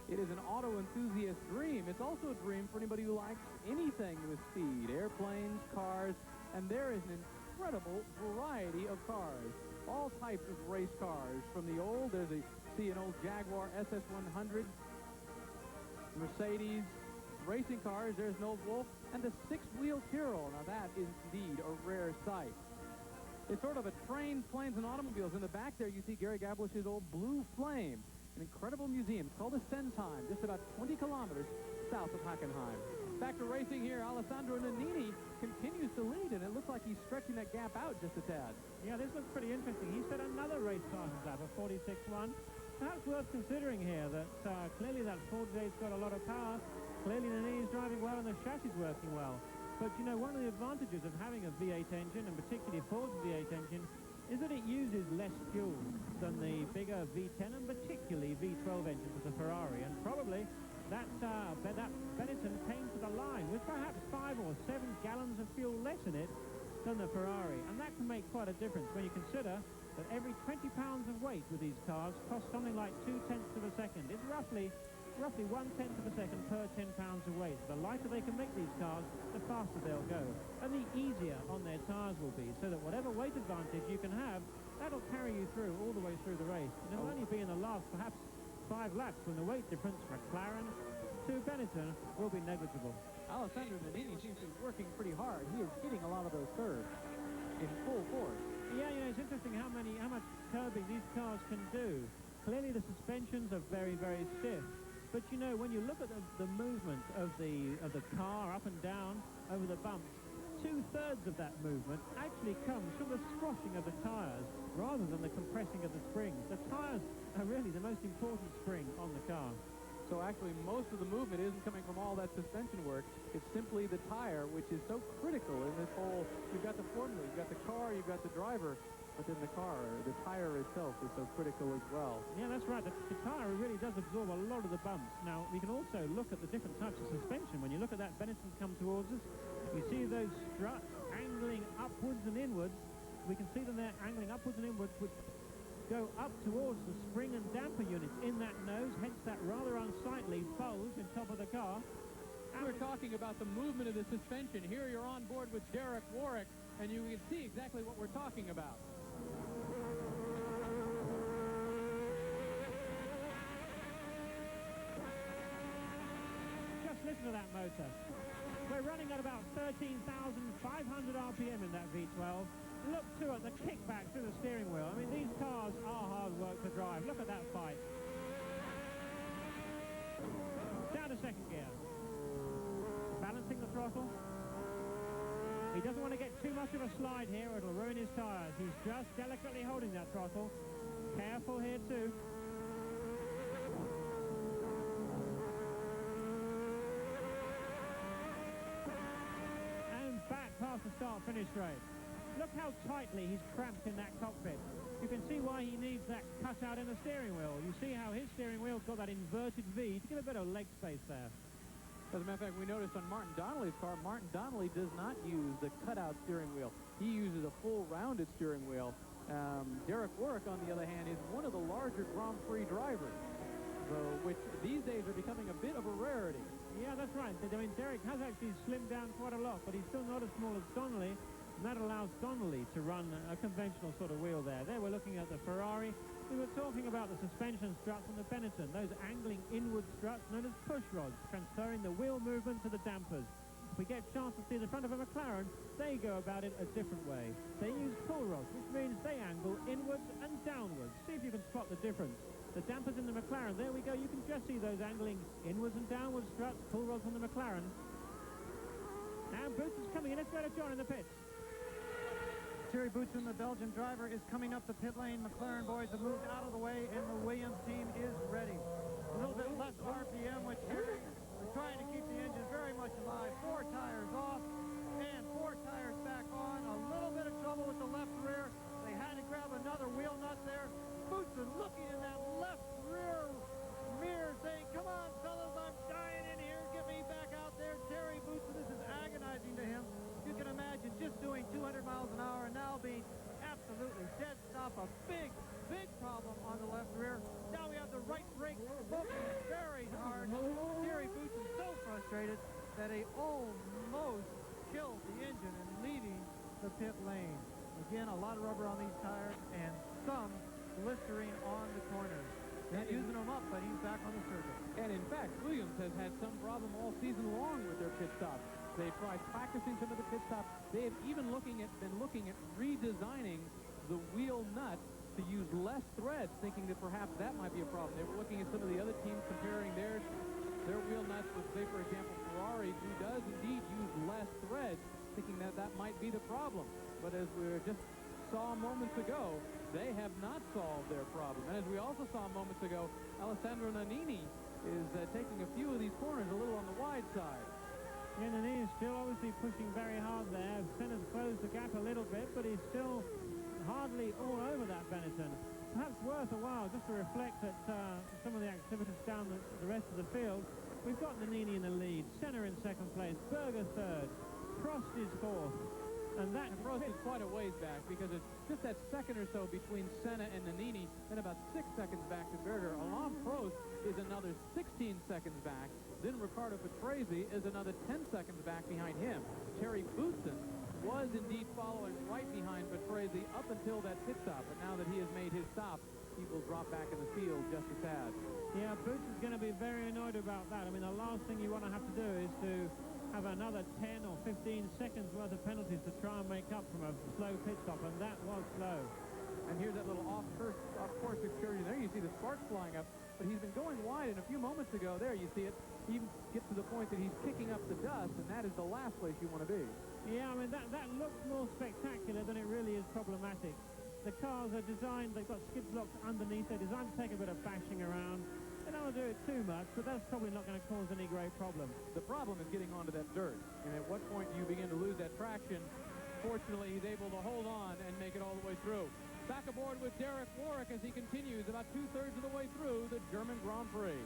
It is an auto enthusiast's dream. It's also a dream for anybody who likes anything with speed, airplanes, cars, and there is an incredible variety of cars. All types of race cars, from the old, see an old Jaguar SS100, Mercedes, racing cars, there's an old Wolf, and the 6-wheel Tyrrell. Now that is indeed a rare sight. It's sort of a train, planes, and automobiles. In the back there you see Gary Gablish's old Blue Flame, an incredible museum. It's called the Sentheim, just about 20 kilometers south of Hockenheim. Back to racing here, Alessandro Nannini continues to lead, and it looks like he's stretching that gap out just a tad. Yeah, this looks pretty interesting. He set another race fastest lap, a 46.1. Perhaps worth considering here that clearly that Ford today has got a lot of power. Clearly Nannini's driving well and the chassis is working well. But, you know, one of the advantages of having a V8 engine, and particularly Ford's V8 engine, is that it uses less fuel than the bigger V10 and particularly V12 engines of the Ferrari. And probably that Benetton came to the line with perhaps 5 or 7 gallons of fuel less in it than the Ferrari. And that can make quite a difference when you consider that every 20 pounds of weight with these cars costs something like 0.2 of a second. It's roughly 1/10 of a second per 10 pounds of weight. So the lighter they can make these cars, the faster they'll go. And the easier on their tires will be, so that whatever weight advantage you can have, that'll carry you through all the way through the race. And it'll only be in the last perhaps 5 laps when the weight difference McLaren to Benetton will be negligible. Alessandro Nannini seems to be working pretty hard. He is hitting a lot of those curves in full force. Yeah, you know, it's interesting how much curbing these cars can do. Clearly the suspensions are very, very stiff. But you know, when you look at the movement of the car up and down over the bumps, 2/3 of that movement actually comes from the squashing of the tires rather than the compressing of the springs. The tires are really the most important spring on the car. So actually most of the movement isn't coming from all that suspension work. It's simply the tire, which is so critical in this whole, you've got the formula, you've got the car, you've got the driver, but then the tire itself is so critical as well. Yeah, that's right. The tire really does absorb a lot of the bumps. Now, we can also look at the different types of suspension. When you look at that Benetton come towards us, you see those struts angling upwards and inwards. We can see them there angling upwards and inwards, which go up towards the spring and damper units in that nose, hence that rather unsightly bulge in top of the car. We're talking about the movement of the suspension. Here you're on board with Derek Warwick, and you can see exactly what we're talking about. Just listen to that motor. We're running at about 13,500 RPM in that V12. Look, too, at the kickback through the steering wheel. I mean, these cars are hard work to drive. Look at that fight. Down to second gear. Balancing the throttle. He doesn't want to get too much of a slide here or it'll ruin his tires. He's just delicately holding that throttle. Careful here, too. And back past the start-finish straight. Look how tightly he's cramped in that cockpit. You can see why he needs that cutout in the steering wheel. You see how his steering wheel's got that inverted V to give a bit of leg space there. As a matter of fact, we noticed on Martin Donnelly's car, Martin Donnelly does not use the cutout steering wheel. He uses a full rounded steering wheel. Derek Warwick, on the other hand, is one of the larger Grand Prix drivers, which these days are becoming a bit of a rarity. Yeah, that's right. I mean, Derek has actually slimmed down quite a lot, but he's still not as small as Donnelly. And that allows Donnelly to run a conventional sort of wheel there. There we're looking at the Ferrari. We were talking about the suspension struts on the Benetton, those angling inward struts known as push rods, transferring the wheel movement to the dampers. If we get a chance to see the front of a McLaren, they go about it a different way. They use pull rods, which means they angle inwards and downwards. See if you can spot the difference. The dampers in the McLaren, there we go. You can just see those angling inwards and downwards struts, pull rods on the McLaren. Now Boots is coming in. Let's go to John in the pits. Thierry Boutsen, the Belgian driver, is coming up the pit lane. McLaren boys have moved out of the way, and the Williams team is ready. A little bit less RPM, which we're trying to keep the engine very much alive. 4 tires off and 4 tires back on. A little bit of trouble with the left rear. They had to grab another wheel nut there. Boutsen looking in that left rear mirror saying, come on, fellas, I'm dying in here. Get me back out there. Thierry Boutsen, this is agonizing to him. You can imagine just doing 200 miles an hour and now being absolutely dead stop. A big, big problem on the left rear. Now we have the right brake smoking very hard. Thierry Boutsen so frustrated that he almost killed the engine and leaving the pit lane. Again, a lot of rubber on these tires and some blistering on the corners. Not using them up, but he's back on the circuit. And in fact, Williams has had some problem all season long with their pit stops. They tried practicing some of the pit stops. They have even been looking at redesigning the wheel nut to use less threads, thinking that perhaps that might be a problem. They were looking at some of the other teams comparing their wheel nuts with, say, for example, Ferrari, who does indeed use less threads, thinking that that might be the problem. But as we just saw moments ago, they have not solved their problem. And as we also saw moments ago, Alessandro Nannini is taking a few of these corners a little on the wide side. Yeah, Nannini is still obviously pushing very hard there. Senna's closed the gap a little bit, but he's still hardly all over that Benetton. Perhaps worth a while just to reflect at some of the activities down the rest of the field. We've got Nannini in the lead, Senna in second place, Berger third, Prost is fourth, and Prost is quite a ways back because it's just that second or so between Senna and Nannini, then about 6 seconds back to Berger. Alain Prost is another 16 seconds back. Then Riccardo Patrese is another 10 seconds back behind him. Terry Boutsen was indeed following right behind Patrese up until that pit stop, but now that he has made his stop, he will drop back in the field just a tad. Yeah, Boutsen's going to be very annoyed about that. I mean, the last thing you want to have to do is to have another 10 or 15 seconds worth of penalties to try and make up from a slow pit stop, and that was slow. And here's that little off-course excursion. There you see the sparks flying up, but he's been going wide, and a few moments ago, there you see it, he even gets to the point that he's kicking up the dust, and that is the last place you want to be. Yeah, I mean, that looks more spectacular than it really is problematic. The cars are designed, they've got skid blocks underneath, they're designed to take a bit of bashing around. They don't want to do it too much, but that's probably not going to cause any great problem. The problem is getting onto that dirt, and at what point do you begin to lose that traction? Fortunately, he's able to hold on and make it all the way through. Back aboard with Derek Warwick as he continues about 2/3 of the way through the German Grand Prix.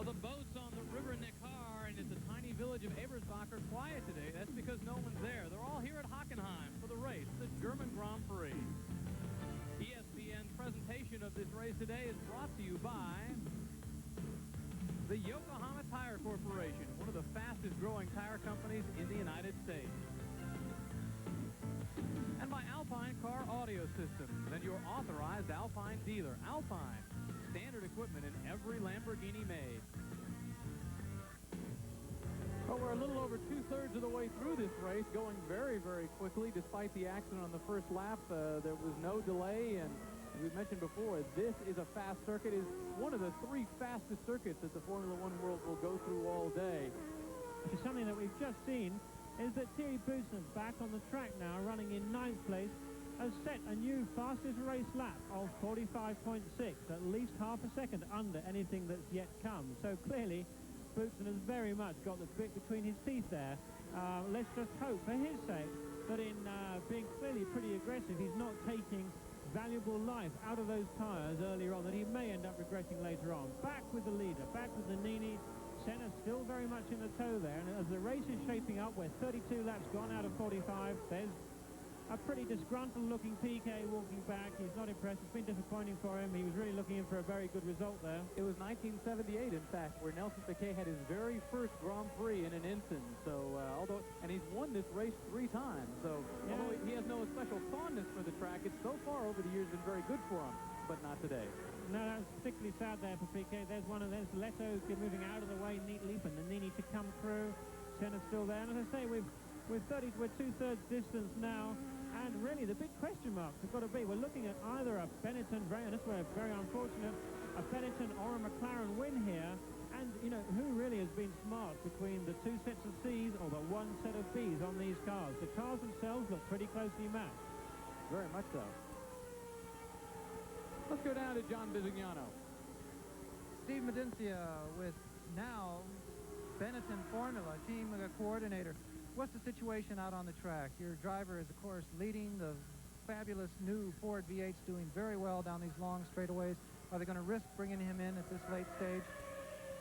The boats on the river Neckar and at the tiny village of Ebersbach are quiet today. That's because no one's there. They're all here at Hockenheim for the race, the German Grand Prix. ESPN's presentation of this race today is brought to you by the Yokohama Tire Corporation, one of the fastest growing tire companies in the United States. And by Alpine Car Audio Systems and your authorized Alpine dealer. Alpine, standard equipment in every Lamborghini made. Well, we're a little over 2/3 of the way through this race, going very, very quickly. Despite the accident on the first lap, there was no delay, and as we mentioned before, this is a fast circuit. It is one of the 3 fastest circuits that the Formula One world will go through all day. Which is something that we've just seen, is that Thierry Boutsen, back on the track now, running in 9th place, has set a new fastest race lap of 45.6, at least half a second under anything that's yet come. So clearly, Boutsen has very much got the bit between his teeth there. Let's just hope, for his sake, that in being clearly pretty aggressive, he's not taking valuable life out of those tyres earlier on, that he may end up regretting later on. Back with the leader, back with Nannini. Senna still very much in the tow there, and as the race is shaping up, where 32 laps gone out of 45, there's a pretty disgruntled looking PK walking back. He's not impressed. It's been disappointing for him. He was really looking in for a very good result there. It was 1978, in fact, where Nelson Piquet had his very first Grand Prix in an Ensign. So, and he's won this race 3 times. So, yeah, although he has no special fondness for the track, it's so far over the years been very good for him, but not today. No, that's particularly sad there for Piquet. There's one of those Leto's moving out of the way neatly for Nannini to come through. Senna's still there. And as I say, we're 2/3 distance now. And really, the big question marks have got to be, we're looking at either a Benetton, this way very unfortunate, a Benetton or a McLaren win here. And, you know, who really has been smart between the 2 sets of C's or the 1 set of B's on these cars? The cars themselves look pretty closely matched. Very much so. Let's go down to John Bisignano. Steve Medincia with now Benetton Formula team coordinator. What's the situation out on the track? Your driver is, of course, leading the fabulous new Ford V8s, doing very well down these long straightaways. Are they going to risk bringing him in at this late stage?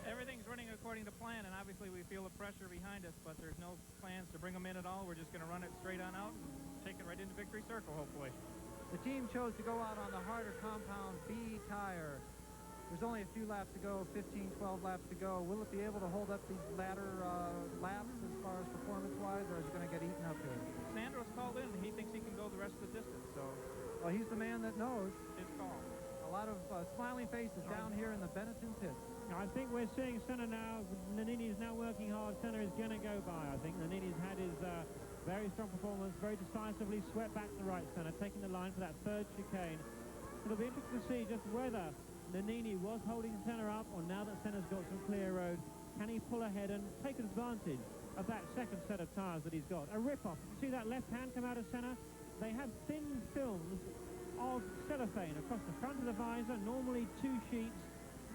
Everything's running according to plan, and obviously we feel the pressure behind us, but there's no plans to bring him in at all. We're just going to run it straight on out and take it right into victory circle, hopefully. The team chose to go out on the harder compound B tire. There's only a few laps to go, 15, 12 laps to go. Will it be able to hold up these latter laps as far as performance-wise, or is it going to get eaten up here? Sandro's called in, and he thinks he can go the rest of the distance, so... Well, he's the man that knows. His call. A lot of smiling faces down here in the Benetton pits. I think we're seeing Senna now. Nannini is now working hard. Senna is going to go by, I think. Nannini's had his very strong performance, very decisively swept back to the right. Senna taking the line for that 3rd chicane. It'll be interesting to see just whether Nannini was holding Senna up, or now that Senna's got some clear road, can he pull ahead and take advantage of that 2nd set of tyres that he's got? A rip-off. You see that left hand come out of Senna? They have thin films of cellophane across the front of the visor, normally 2 sheets,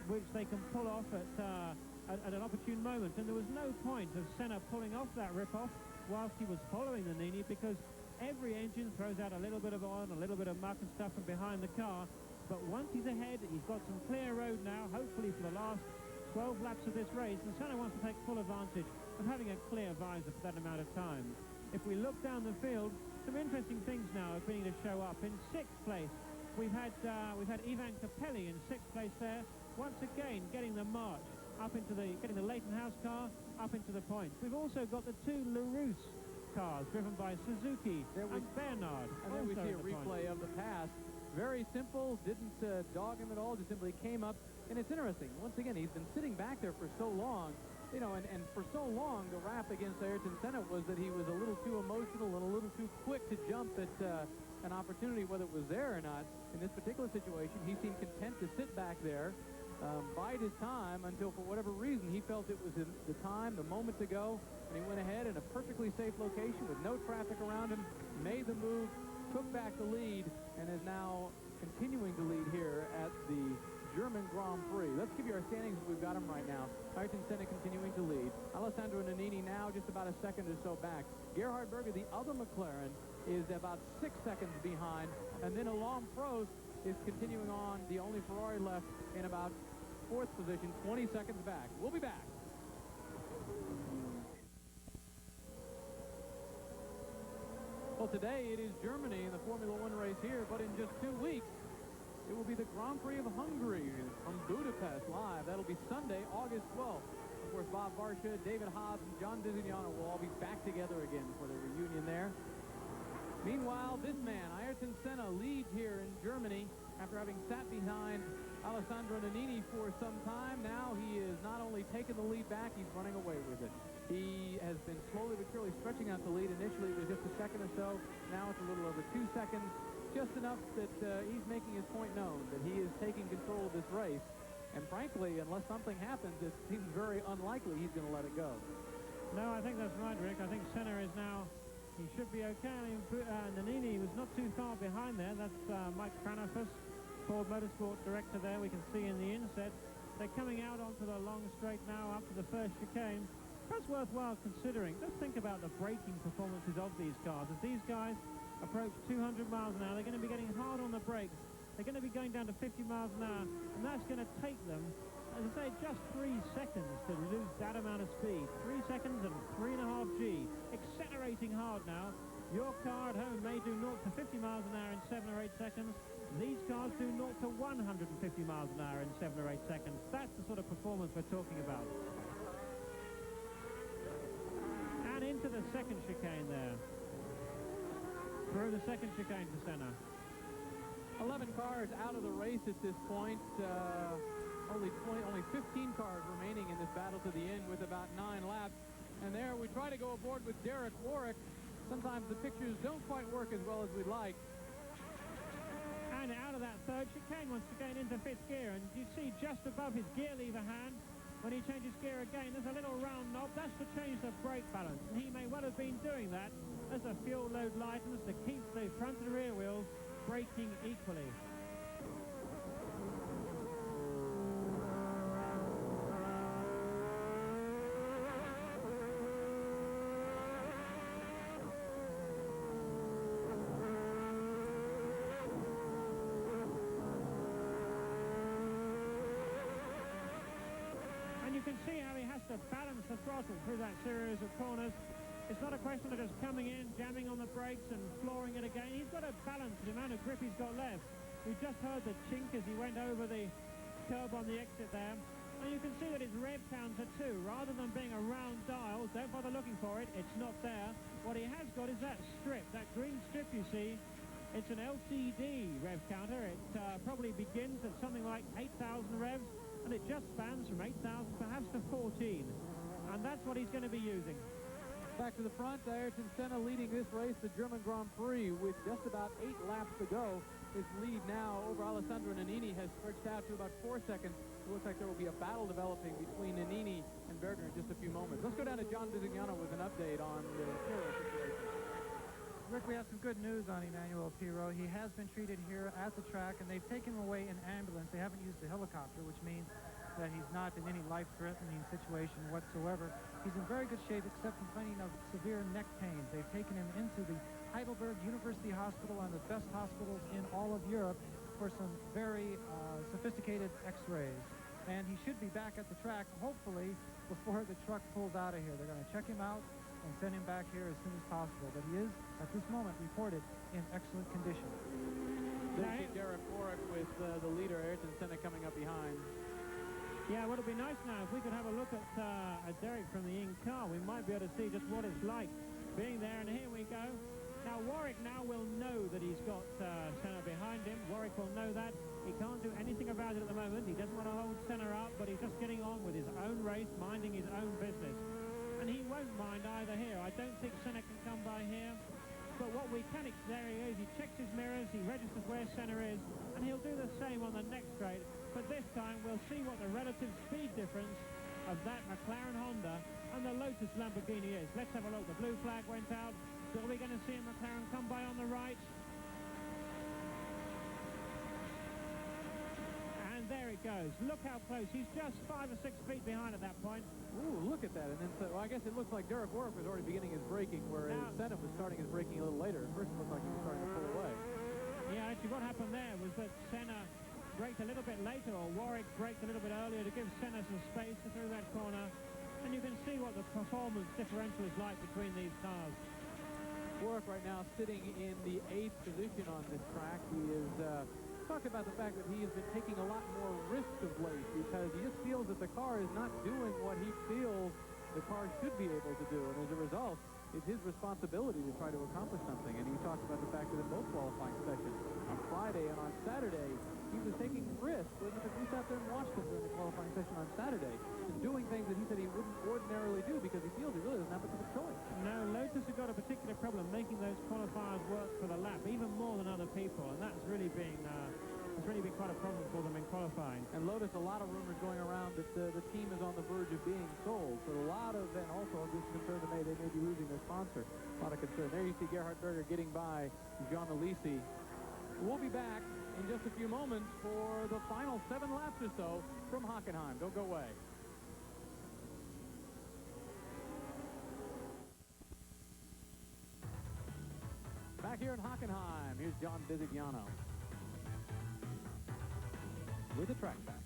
which they can pull off at an opportune moment. And there was no point of Senna pulling off that rip-off whilst he was following Nannini, because Every engine throws out a little bit of oil and a little bit of muck and stuff from behind the car. But once he's ahead, he's got some clear road now, hopefully for the last 12 laps of this race. And Senna wants to take full advantage of having a clear visor for that amount of time. If we look down the field, some interesting things now are beginning to show up. In 6th place, we've had Ivan Capelli in 6th place there. Once again, getting the march up into getting the Leighton House car up into the points. We've also got the 2 LaRousse cars driven by Suzuki and Bernard. And then we see a replay of the pass. Very simple, didn't dog him at all, just simply came up. And it's interesting, once again, he's been sitting back there for so long, you know, and for so long the rap against Ayrton Senna was that he was a little too emotional and a little too quick to jump at an opportunity, whether it was there or not. In this particular situation, he seemed content to sit back there, bide his time until, for whatever reason, he felt it was the time, the moment to go, and he went ahead in a perfectly safe location with no traffic around him, made the move, took back the lead, and is now continuing to lead here at the German Grand Prix. Let's give you our standings as we've got them right now. Ayrton Senna continuing to lead. Alessandro Nannini now just about a second or so back. Gerhard Berger, the other McLaren, is about 6 seconds behind, and then Alain Prost is continuing on, the only Ferrari left, in about 4th position, 20 seconds back. We'll be back. Well, today it is Germany in the Formula One race here, but in just 2 weeks, it will be the Grand Prix of Hungary from Budapest live. That'll be Sunday, August 12th. Of course, Bob Varsha, David Hobbs, and John Disignano will all be back together again for the reunion there. Meanwhile, this man, Ayrton Senna, leads here in Germany after having sat behind Alessandro Nannini for some time. Now he is not only taking the lead back, he's running away with it. He has been slowly but surely stretching out the lead. Initially, it was just a second or so. Now it's a little over 2 seconds. Just enough that he's making his point known, that he is taking control of this race. And frankly, unless something happens, it seems very unlikely he's going to let it go. No, I think that's right, Rick. I think Senna is now, he should be okay. I mean, Nannini was not too far behind there. That's Mike Cranafus, Ford Motorsport director there. We can see in the inset. They're coming out onto the long straight now up to the first chicane. That's worthwhile considering. Just think about the braking performances of these cars. As these guys approach 200 miles an hour, they're going to be getting hard on the brakes. They're going to be going down to 50 miles an hour, and that's going to take them, as I say, just 3 seconds to lose that amount of speed. 3 seconds and 3.5 G. Accelerating hard now. Your car at home may do 0 to 50 miles an hour in 7 or 8 seconds. These cars do 0 to 150 miles an hour in 7 or 8 seconds. That's the sort of performance we're talking about. And into the second chicane there. Through the second chicane to Senna. 11 cars out of the race at this point. Only 15 cars remaining in this battle to the end with about 9 laps. And there we try to go aboard with Derek Warwick. Sometimes the pictures don't quite work as well as we'd like. And out of that third chicane once again into 5th gear. And you see just above his gear lever hand, when he changes gear again, there's a little round knob. That's to change the brake balance. And he may well have been doing that as the fuel load lightens to keep the front and rear wheels braking equally. And you can see how he has to balance the throttle through that series of corners. It's not a question of just coming in, jamming on the brakes and flooring it again. He's got to balance the amount of grip he's got left. We just heard the chink as he went over the curb on the exit there. And you can see that his rev counter too, rather than being a round dial, don't bother looking for it, it's not there. What he has got is that strip, that green strip you see. It's an LCD rev counter. It probably begins at something like 8,000 revs, and it just spans from 8,000 perhaps to 14. And that's what he's going to be using. Back to the front, Ayrton Senna leading this race, the German Grand Prix, with just about 8 laps to go. His lead now over Alessandro Nannini has stretched out to about 4 seconds. It looks like there will be a battle developing between Nannini and Berger in just a few moments. Let's go down to John Disignano with an update on the Pirro situation. Rick, we have some good news on Emmanuel Pirro. He has been treated here at the track, and they've taken him away in ambulance. They haven't used the helicopter, which means that he's not in any life-threatening situation whatsoever. He's in very good shape, except complaining of severe neck pains. They've taken him into the Heidelberg University Hospital, one of the best hospitals in all of Europe, for some very sophisticated x-rays. And he should be back at the track, hopefully, before the truck pulls out of here. They're going to check him out and send him back here as soon as possible. But he is, at this moment, reported in excellent condition. There you see Derek Warwick with the leader, Ayrton Senna, coming up behind. Yeah, well, it'd be nice now if we could have a look at Derek from the in car. We might be able to see just what it's like being there. And here we go. Now, Warwick now will know that he's got Senna behind him. Warwick will know that. He can't do anything about it at the moment. He doesn't want to hold Senna up, but he's just getting on with his own race, minding his own business. And he won't mind either here. I don't think Senna can come by here. But what we can, there he is. He checks his mirrors, he registers where Senna is, and he'll do the same on the next straight. But this time, we'll see what the relative speed difference of that McLaren Honda and the Lotus Lamborghini is. Let's have a look. The blue flag went out. So are we going to see a McLaren come by on the right? And there it goes. Look how close. He's just 5 or 6 feet behind at that point. Ooh, look at that. And then, well, I guess it looks like Derek Warwick was already beginning his braking, whereas Senna was starting his braking a little later. At first, it looked like he was starting to pull away. Yeah, actually, what happened there was that Senna braked a little bit later, or Warwick braked a little bit earlier to give Senna some space to through that corner. And you can see what the performance differential is like between these cars. Warwick right now sitting in the 8th position on this track. He is talked about the fact that he has been taking a lot more risk of late because he just feels that the car is not doing what he feels the car should be able to do. And as a result, it's his responsibility to try to accomplish something. And he talked about the fact that in both qualifying sessions, on Friday and on Saturday, he was taking risks. We sat there and watched him during the qualifying session on Saturday, and doing things that he said he wouldn't ordinarily do because he feels he really doesn't have much of a choice. No, Lotus have got a particular problem making those qualifiers work for the lap, even more than other people, and that's really been quite a problem for them in qualifying. And Lotus, a lot of rumors going around that the team is on the verge of being sold. So a lot of, and also this concern that they may be losing their sponsor. A lot of concern. There you see Gerhard Berger getting by John Alesi. We'll be back in just a few moments for the final 7 laps or so from Hockenheim. Don't go away. Back here in Hockenheim, here's John Bisignano with the track back.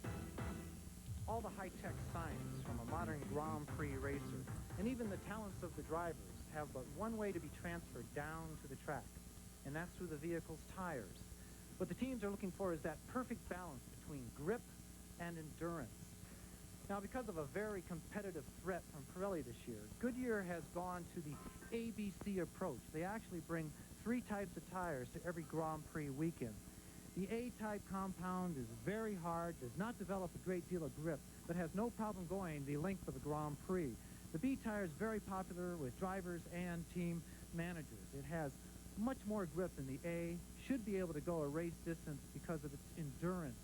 All the high-tech science from a modern Grand Prix racer, and even the talents of the drivers, have but one way to be transferred down to the track, and that's through the vehicle's tires. What the teams are looking for is that perfect balance between grip and endurance. Now, because of a very competitive threat from Pirelli this year, Goodyear has gone to the ABC approach. They actually bring 3 types of tires to every Grand Prix weekend. The A-type compound is very hard, does not develop a great deal of grip, but has no problem going the length of a Grand Prix. The B tire is very popular with drivers and team managers. It has much more grip than the A, should be able to go a race distance because of its endurance.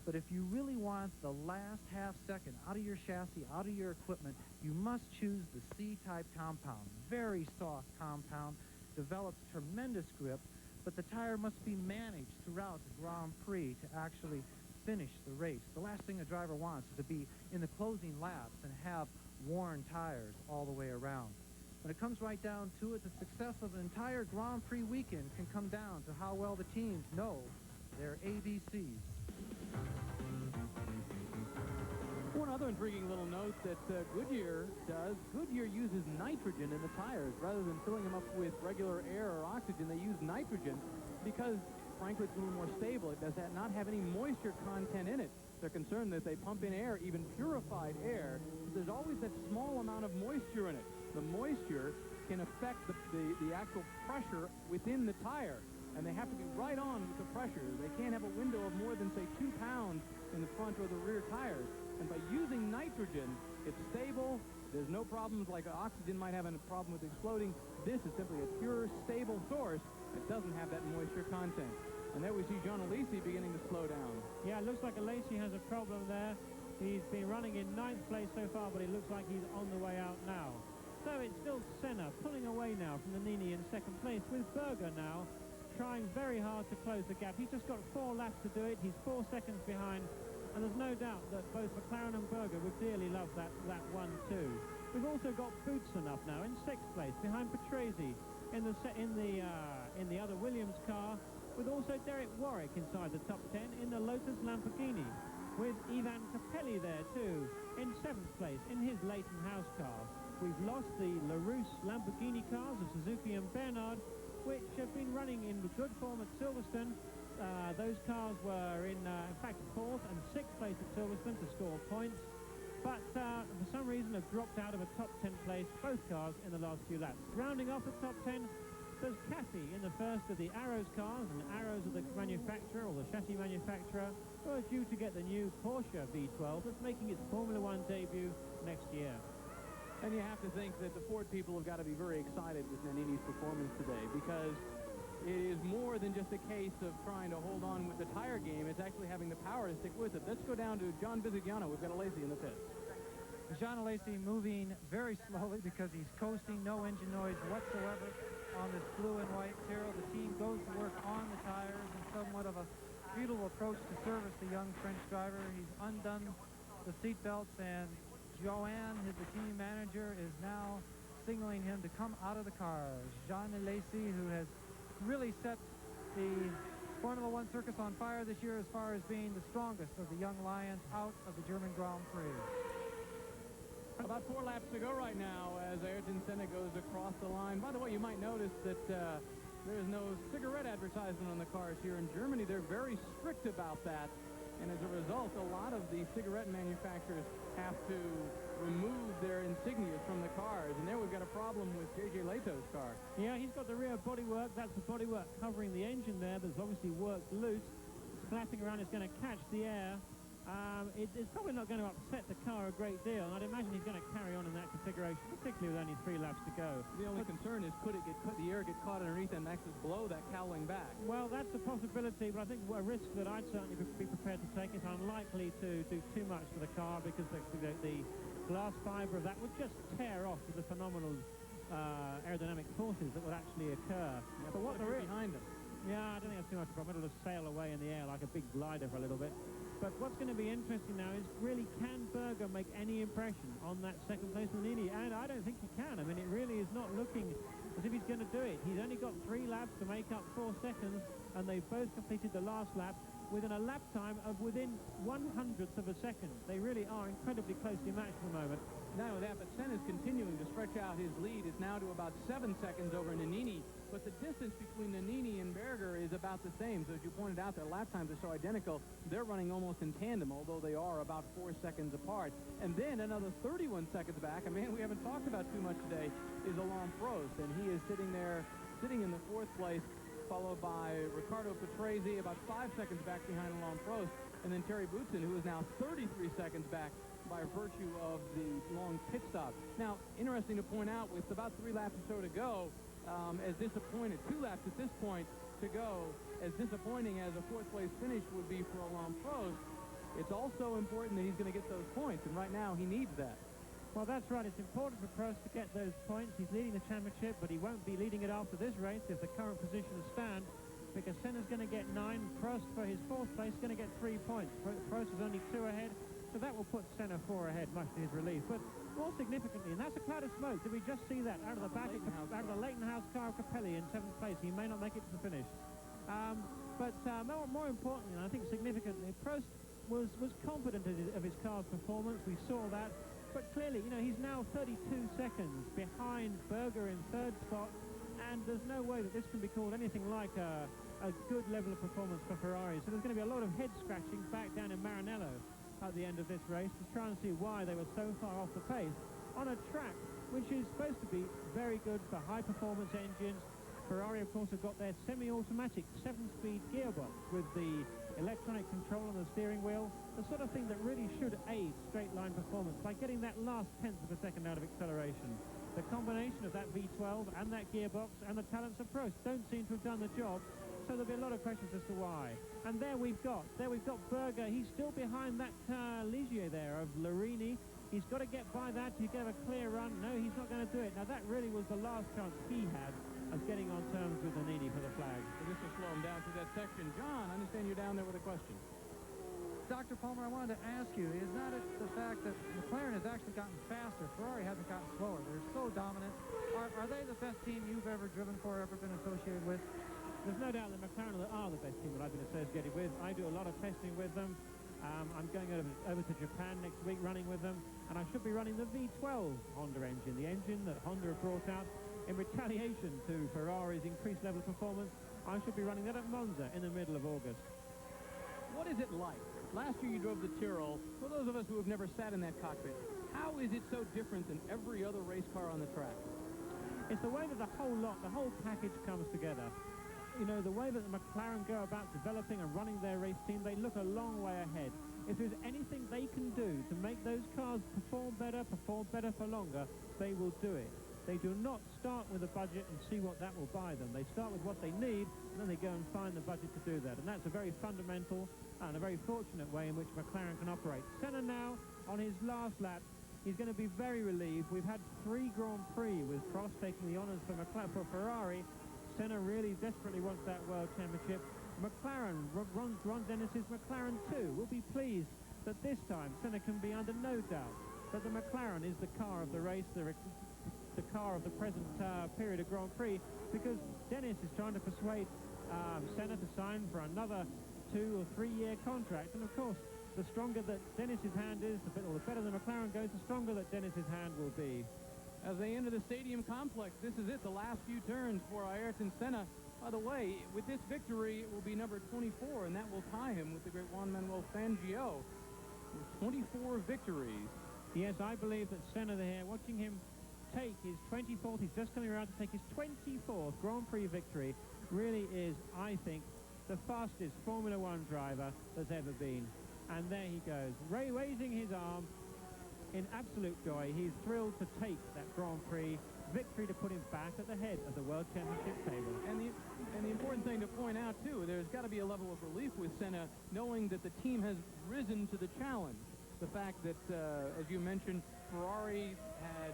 But if you really want the last half second out of your chassis, out of your equipment, you must choose the C-type compound. Very soft compound, develops tremendous grip, but the tire must be managed throughout the Grand Prix to actually finish the race. The last thing a driver wants is to be in the closing laps and have worn tires all the way around. When it comes right down to it, the success of an entire Grand Prix weekend can come down to how well the teams know their ABCs. One other intriguing little note that Goodyear does, Goodyear uses nitrogen in the tires. Rather than filling them up with regular air or oxygen, they use nitrogen because, frankly, it's a little more stable. It does not have any moisture content in it. They're concerned that they pump in air, even purified air, there's always that small amount of moisture in it. The moisture can affect the actual pressure within the tire, and they have to be right on with the pressure. They can't have a window of more than, say, 2 pounds in the front or the rear tires. And by using nitrogen, it's stable. There's no problems like oxygen might have a problem with exploding. This is simply a pure, stable source that doesn't have that moisture content. And there we see John Alesi beginning to slow down. Yeah, it looks like Alesi has a problem there. He's been running in 9th place so far, but it looks like he's on the way out now. So it's still Senna pulling away now from the Nini in 2nd place, with Berger now trying very hard to close the gap. He's just got 4 laps to do it. He's 4 seconds behind And there's no doubt that both McLaren and Berger would dearly love that 1-2. We've also got Boutsen up now in 6th place, behind Patrese in the other Williams car, with also Derek Warwick inside the top 10 in the Lotus Lamborghini, with Ivan Capelli there too in 7th place in his Leighton House car. We've lost the LaRousse Lamborghini cars of Suzuki and Bernard, which have been running in good form at Silverstone. Those cars were in fact 4th and 6th place at Silverstone to score points, but for some reason have dropped out of a top 10 place, both cars in the last few laps. Rounding off the top 10, there's Cathy in the first of the Arrows cars, and Arrows are the manufacturer, or the chassis manufacturer, who are due to get the new Porsche V12 that's making its Formula One debut next year. And you have to think that the Ford people have got to be very excited with Nannini's performance today, because it is more than just a case of trying to hold on with the tire game. It's actually having the power to stick with it. Let's go down to John Visigliano. We've got a Lacey in the pits. John Lacey moving very slowly because he's coasting, no engine noise whatsoever on this blue and white Tyrrell. The team goes to work on the tires in somewhat of a futile approach to service the young French driver. He's undone the seat belts, and Joanne, the team manager, is now signaling him to come out of the cars. Jean Lacey, who has really set the Formula One circus on fire this year as far as being the strongest of the young lions out of the German Grand Prix. About 4 laps to go right now as Ayrton Senna goes across the line. By the way, you might notice that there is no cigarette advertisement on the cars here in Germany. They're very strict about that. And as a result, a lot of the cigarette manufacturers have to remove their insignias from the cars. And there we've got a problem with J.J. Leto's car. Yeah, he's got the rear bodywork. That's the bodywork covering the engine there. There's obviously worked loose. It's flapping around. It's going to catch the air. It's probably not going to upset the car a great deal, and I'd imagine he's going to carry on in that configuration, particularly with only 3 laps to go. The only concern is could the air get caught underneath and actually blow that cowling back? Well, that's a possibility, but I think a risk that I'd certainly be prepared to take. It's unlikely to do too much for the car, because the glass fibre of that would just tear off with the phenomenal aerodynamic forces that would actually occur. Yeah, but what there is behind them? Yeah, I don't think that's too much of a problem. It'll just sail away in the air like a big glider for a little bit. But what's going to be interesting now is, really, can Berger make any impression on that second place Nannini? And I don't think he can. I mean, it really is not looking as if he's going to do it. He's only got 3 laps to make up 4 seconds, and they've both completed the last lap within a lap time of within 1/100th of a second. They really are incredibly closely matched at the moment. Not only that, but Senna's continuing to stretch out his lead. Is now to about 7 seconds over Nannini. But the distance between Nannini and Berger is about the same. So as you pointed out, their lap times are so identical. They're running almost in tandem, although they are about 4 seconds apart. And then another 31 seconds back, a man we haven't talked about too much today, is Alain Prost. And he is sitting in the 4th place, followed by Riccardo Patrese, about 5 seconds back behind Alain Prost. And then Terry Boutsen, who is now 33 seconds back by virtue of the long pit stop. Now, interesting to point out, with about 3 laps or so to go, as disappointed, 2 laps at this point to go, as disappointing as a 4th place finish would be for Alain Prost, it's also important that he's going to get those points, and right now he needs that. Well, that's right. It's important for Prost to get those points. He's leading the championship, but he won't be leading it after this race if the current positions stand, because Senna's going to get 9. Prost, for his 4th place, is going to get 3 points. Prost is only 2 ahead, so that will put Senna 4 ahead, much to his relief. But more significantly, and that's a cloud of smoke. Did we just see that out of the back out of the Leighton House car of Capelli in 7th place? He may not make it to the finish. More importantly, and I think significantly, Prost was confident of his car's performance. We saw that. But clearly, he's now 32 seconds behind Berger in 3rd spot, and there's no way that this can be called anything like a good level of performance for Ferrari. So there's going to be a lot of head-scratching back down in Maranello at the end of this race to try and see why they were so far off the pace on a track which is supposed to be very good for high-performance engines. Ferrari, of course, have got their semi-automatic 7-speed gearbox with the electronic control on the steering wheel, the sort of thing that really should aid straight-line performance by getting that last 1/10 of a second out of acceleration. The combination of that V12 and that gearbox and the talents of Prost don't seem to have done the job, so there'll be a lot of questions as to why. And there we've got Berger. He's still behind that Ligier there of Larini. He's got to get by that to get a clear run. No, he's not going to do it. Now, that really was the last chance he had of getting on terms with Nannini for the flag. So this will slow him down through that section. John, I understand you're down there with a question. Dr. Palmer, I wanted to ask you, is not it the fact that McLaren has actually gotten faster? Ferrari hasn't gotten slower. They're so dominant. Are they the best team you've ever driven for, ever been associated with? There's no doubt that McLaren are the best team that I've been associated with. I do a lot of testing with them. I'm going over to Japan next week running with them, and I should be running the V12 Honda engine, the engine that Honda have brought out in retaliation to Ferrari's increased level of performance. I should be running that at Monza in the middle of August. What is it like? Last year you drove the Tyrrell. For those of us who have never sat in that cockpit, how is it so different than every other race car on the track? It's the way that the whole package comes together. You know, the way that the McLaren go about developing and running their race team, they look a long way ahead. If there's anything they can do to make those cars perform better for longer, they will do it. They do not start with a budget and see what that will buy them. They start with what they need, and then they go and find the budget to do that. And that's a very fundamental and a very fortunate way in which McLaren can operate. Senna now, on his last lap, he's going to be very relieved. We've had 3 Grand Prix with Prost taking the honours for Ferrari. Senna really desperately wants that World Championship. McLaren, Ron Dennis's McLaren too, will be pleased that this time Senna can be under no doubt that the McLaren is the car of the race, the car of the present period of Grand Prix, because Dennis is trying to persuade Senna to sign for another 2 or 3 year contract. And of course, the stronger that Dennis's hand is, the better the McLaren goes, the stronger that Dennis's hand will be. As they enter the stadium complex, this is it, the last few turns for Ayrton Senna. By the way, with this victory, it will be number 24, and that will tie him with the great Juan Manuel Fangio with 24 victories. Yes, I believe that Senna there, watching him take his 24th, he's just coming around to take his 24th Grand Prix victory, really is, I think, the fastest Formula One driver there's ever been. And there he goes, raising his arm in absolute joy. He's thrilled to take that Grand Prix victory to put him back at the head of the World Championship table. And the important thing to point out, too, there's got to be a level of relief with Senna, knowing that the team has risen to the challenge. The fact that, as you mentioned, Ferrari had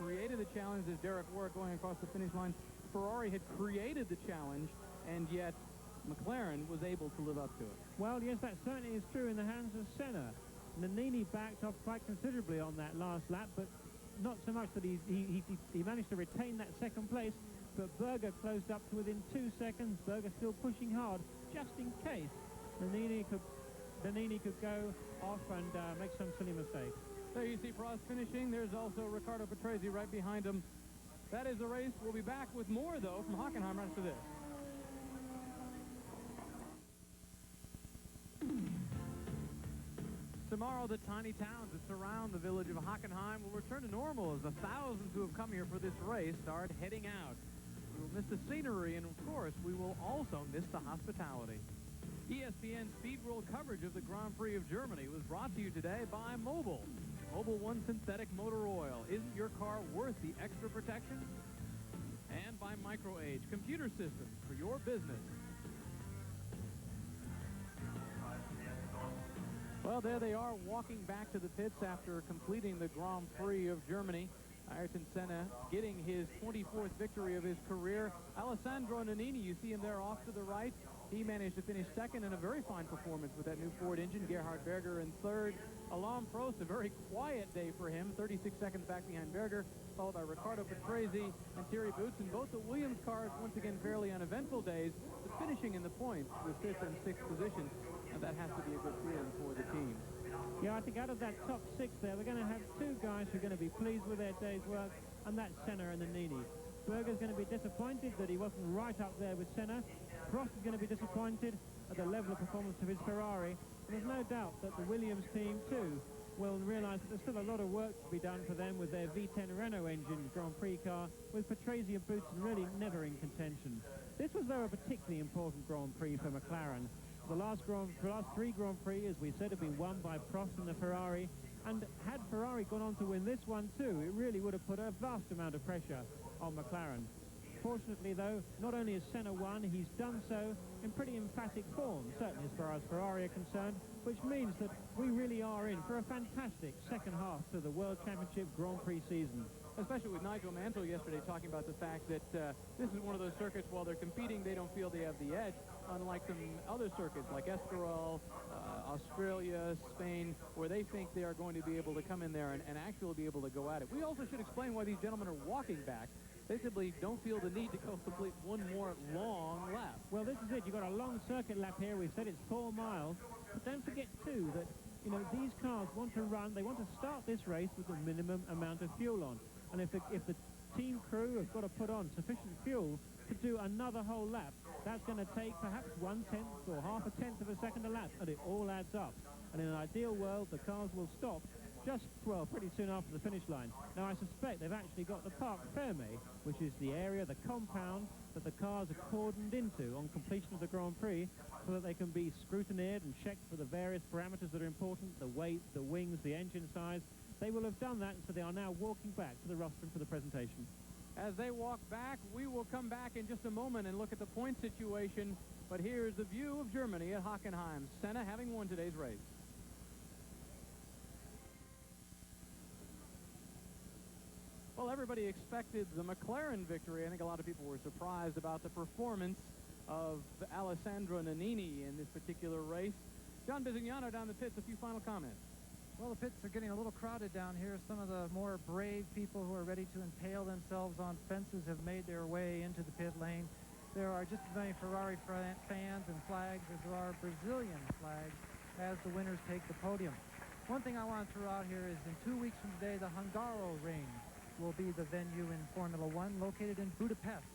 created the challenge as Derek Warwick going across the finish line. Ferrari had created the challenge, and yet McLaren was able to live up to it. Well, yes, that certainly is true in the hands of Senna. Nannini backed off quite considerably on that last lap, but not so much that he managed to retain that second place, but Berger closed up to within 2 seconds. Berger still pushing hard, just in case Nannini could go off and make some silly mistake. There you see Prost finishing. There's also Riccardo Patrese right behind him. That is the race. We'll be back with more, though, from Hockenheim right after this. Tomorrow, the tiny towns that surround the village of Hockenheim will return to normal as the thousands who have come here for this race start heading out. We will miss the scenery, and of course, we will also miss the hospitality. ESPN Speed World coverage of the Grand Prix of Germany was brought to you today by Mobil. Mobil One Synthetic Motor Oil. Isn't your car worth the extra protection? And by MicroAge Computer Systems for your business. Well, there they are walking back to the pits after completing the Grand Prix of Germany. Ayrton Senna getting his 24th victory of his career. Alessandro Nannini, you see him there off to the right. He managed to finish second in a very fine performance with that new Ford engine. Gerhard Berger in third. Alain Prost, a very quiet day for him, 36 seconds back behind Berger, followed by Riccardo Patrese and Thierry Boots. And both the Williams cars, once again, fairly uneventful days, but finishing in the points with 5th and 6th positions. And that has to be a good feeling for the team. Yeah, I think out of that top 6 there, we're going to have 2 guys who are going to be pleased with their day's work, and that's Senna and Nannini. Berger's going to be disappointed that he wasn't right up there with Senna. Prost is going to be disappointed at the level of performance of his Ferrari. And there's no doubt that the Williams team, too, will realise that there's still a lot of work to be done for them with their V10 Renault engine Grand Prix car, with Patrese and Boots really never in contention. This was, though, a particularly important Grand Prix for McLaren. The last 3 Grand Prix, as we said, have been won by Prost and the Ferrari. And had Ferrari gone on to win this one, too, it really would have put a vast amount of pressure on McLaren. Fortunately, though, not only has Senna won, he's done so in pretty emphatic form, certainly as far as Ferrari are concerned, which means that we really are in for a fantastic second half to the World Championship Grand Prix season. Especially with Nigel Mansell yesterday talking about the fact that this is one of those circuits, while they're competing, they don't feel they have the edge, unlike some other circuits like Estoril, Australia, Spain, where they think they are going to be able to come in there and actually be able to go at it. We also should explain why these gentlemen are walking back. They simply don't feel the need to go complete one more long lap. Well, this is it. You've got a long circuit lap here. We said it's 4 miles. But don't forget, too, that, you know, these cars want to run. They want to start this race with the minimum amount of fuel on. And if the team crew have got to put on sufficient fuel to do another whole lap, that's going to take perhaps 1/10 or half a tenth of a second a lap, and it all adds up. And in an ideal world, the cars will stop just, well, pretty soon after the finish line. Now, I suspect they've actually got the Parc Fermé, which is the area, the compound, that the cars are cordoned into on completion of the Grand Prix, so that they can be scrutinized and checked for the various parameters that are important, the weight, the wings, the engine size. They will have done that, so they are now walking back to the rostrum for the presentation. As they walk back, we will come back in just a moment and look at the point situation. But here's the view of Germany at Hockenheim. Senna having won today's race. Well, everybody expected the McLaren victory. I think a lot of people were surprised about the performance of Alessandro Nannini in this particular race. John Bisignano down the pits, a few final comments. Well, the pits are getting a little crowded down here. Some of the more brave people who are ready to impale themselves on fences have made their way into the pit lane. There are just as many Ferrari fans and flags as there are Brazilian flags as the winners take the podium. One thing I want to throw out here is in 2 weeks from today, the Hungaro Ring will be the venue in Formula One, located in Budapest.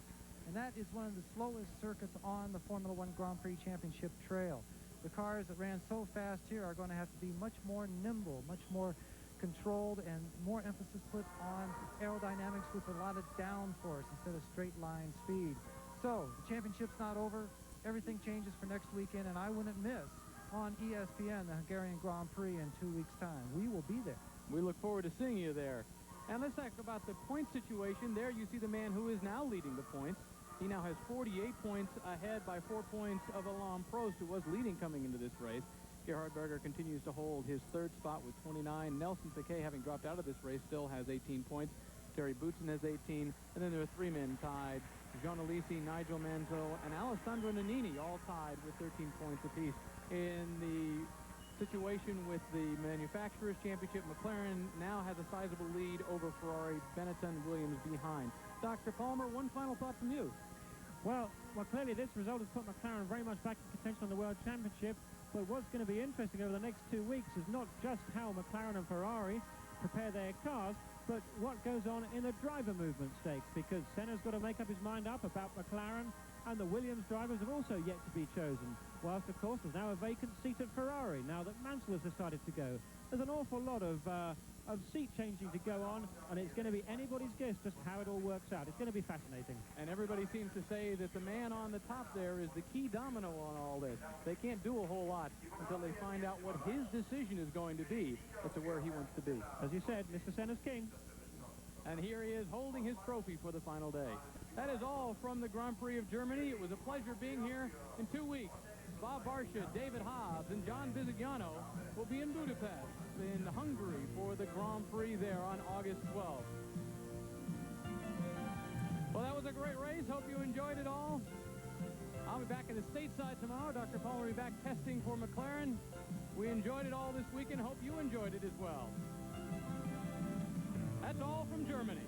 And that is one of the slowest circuits on the Formula One Grand Prix Championship trail. The cars that ran so fast here are going to have to be much more nimble, much more controlled, and more emphasis put on aerodynamics with a lot of downforce instead of straight line speed. So, the championship's not over. Everything changes for next weekend, and I wouldn't miss on ESPN the Hungarian Grand Prix in 2 weeks' time. We will be there. We look forward to seeing you there. And let's talk about the point situation. There you see the man who is now leading the points. He now has 48 points ahead by 4 points of Alain Prost, who was leading coming into this race. Gerhard Berger continues to hold his third spot with 29. Nelson Piquet, having dropped out of this race, still has 18 points. Terry Boutsen has 18. And then there are 3 men tied. Jean Alesi, Nigel Mansell, and Alessandro Nannini all tied with 13 points apiece. In the situation with the Manufacturers' Championship, McLaren now has a sizable lead over Ferrari, Benetton, Williams behind. Dr. Palmer, one final thought from you. Well, clearly this result has put McLaren very much back in contention on the World Championship. But what's going to be interesting over the next 2 weeks is not just how McLaren and Ferrari prepare their cars, but what goes on in the driver movement stakes, because Senna's got to make up his mind up about McLaren, and the Williams drivers have also yet to be chosen. Whilst, of course, there's now a vacant seat at Ferrari, now that Mansell has decided to go. There's an awful lot of seat changing to go on, and it's going to be anybody's guess just how it all works out. It's going to be fascinating. And everybody seems to say that the man on the top there is the key domino on all this. They can't do a whole lot until they find out what his decision is going to be as to where he wants to be. As you said, Mr. Senna's king. And here he is holding his trophy for the final day. That is all from the Grand Prix of Germany. It was a pleasure being here. In 2 weeks, Bob Barsha, David Hobbs, and John Bisignano will be in Budapest in Hungary for the Grand Prix there on August 12th. Well, that was a great race. Hope you enjoyed it all. I'll be back in the stateside tomorrow. Dr. Palmer will be back testing for McLaren. We enjoyed it all this weekend. Hope you enjoyed it as well. That's all from Germany.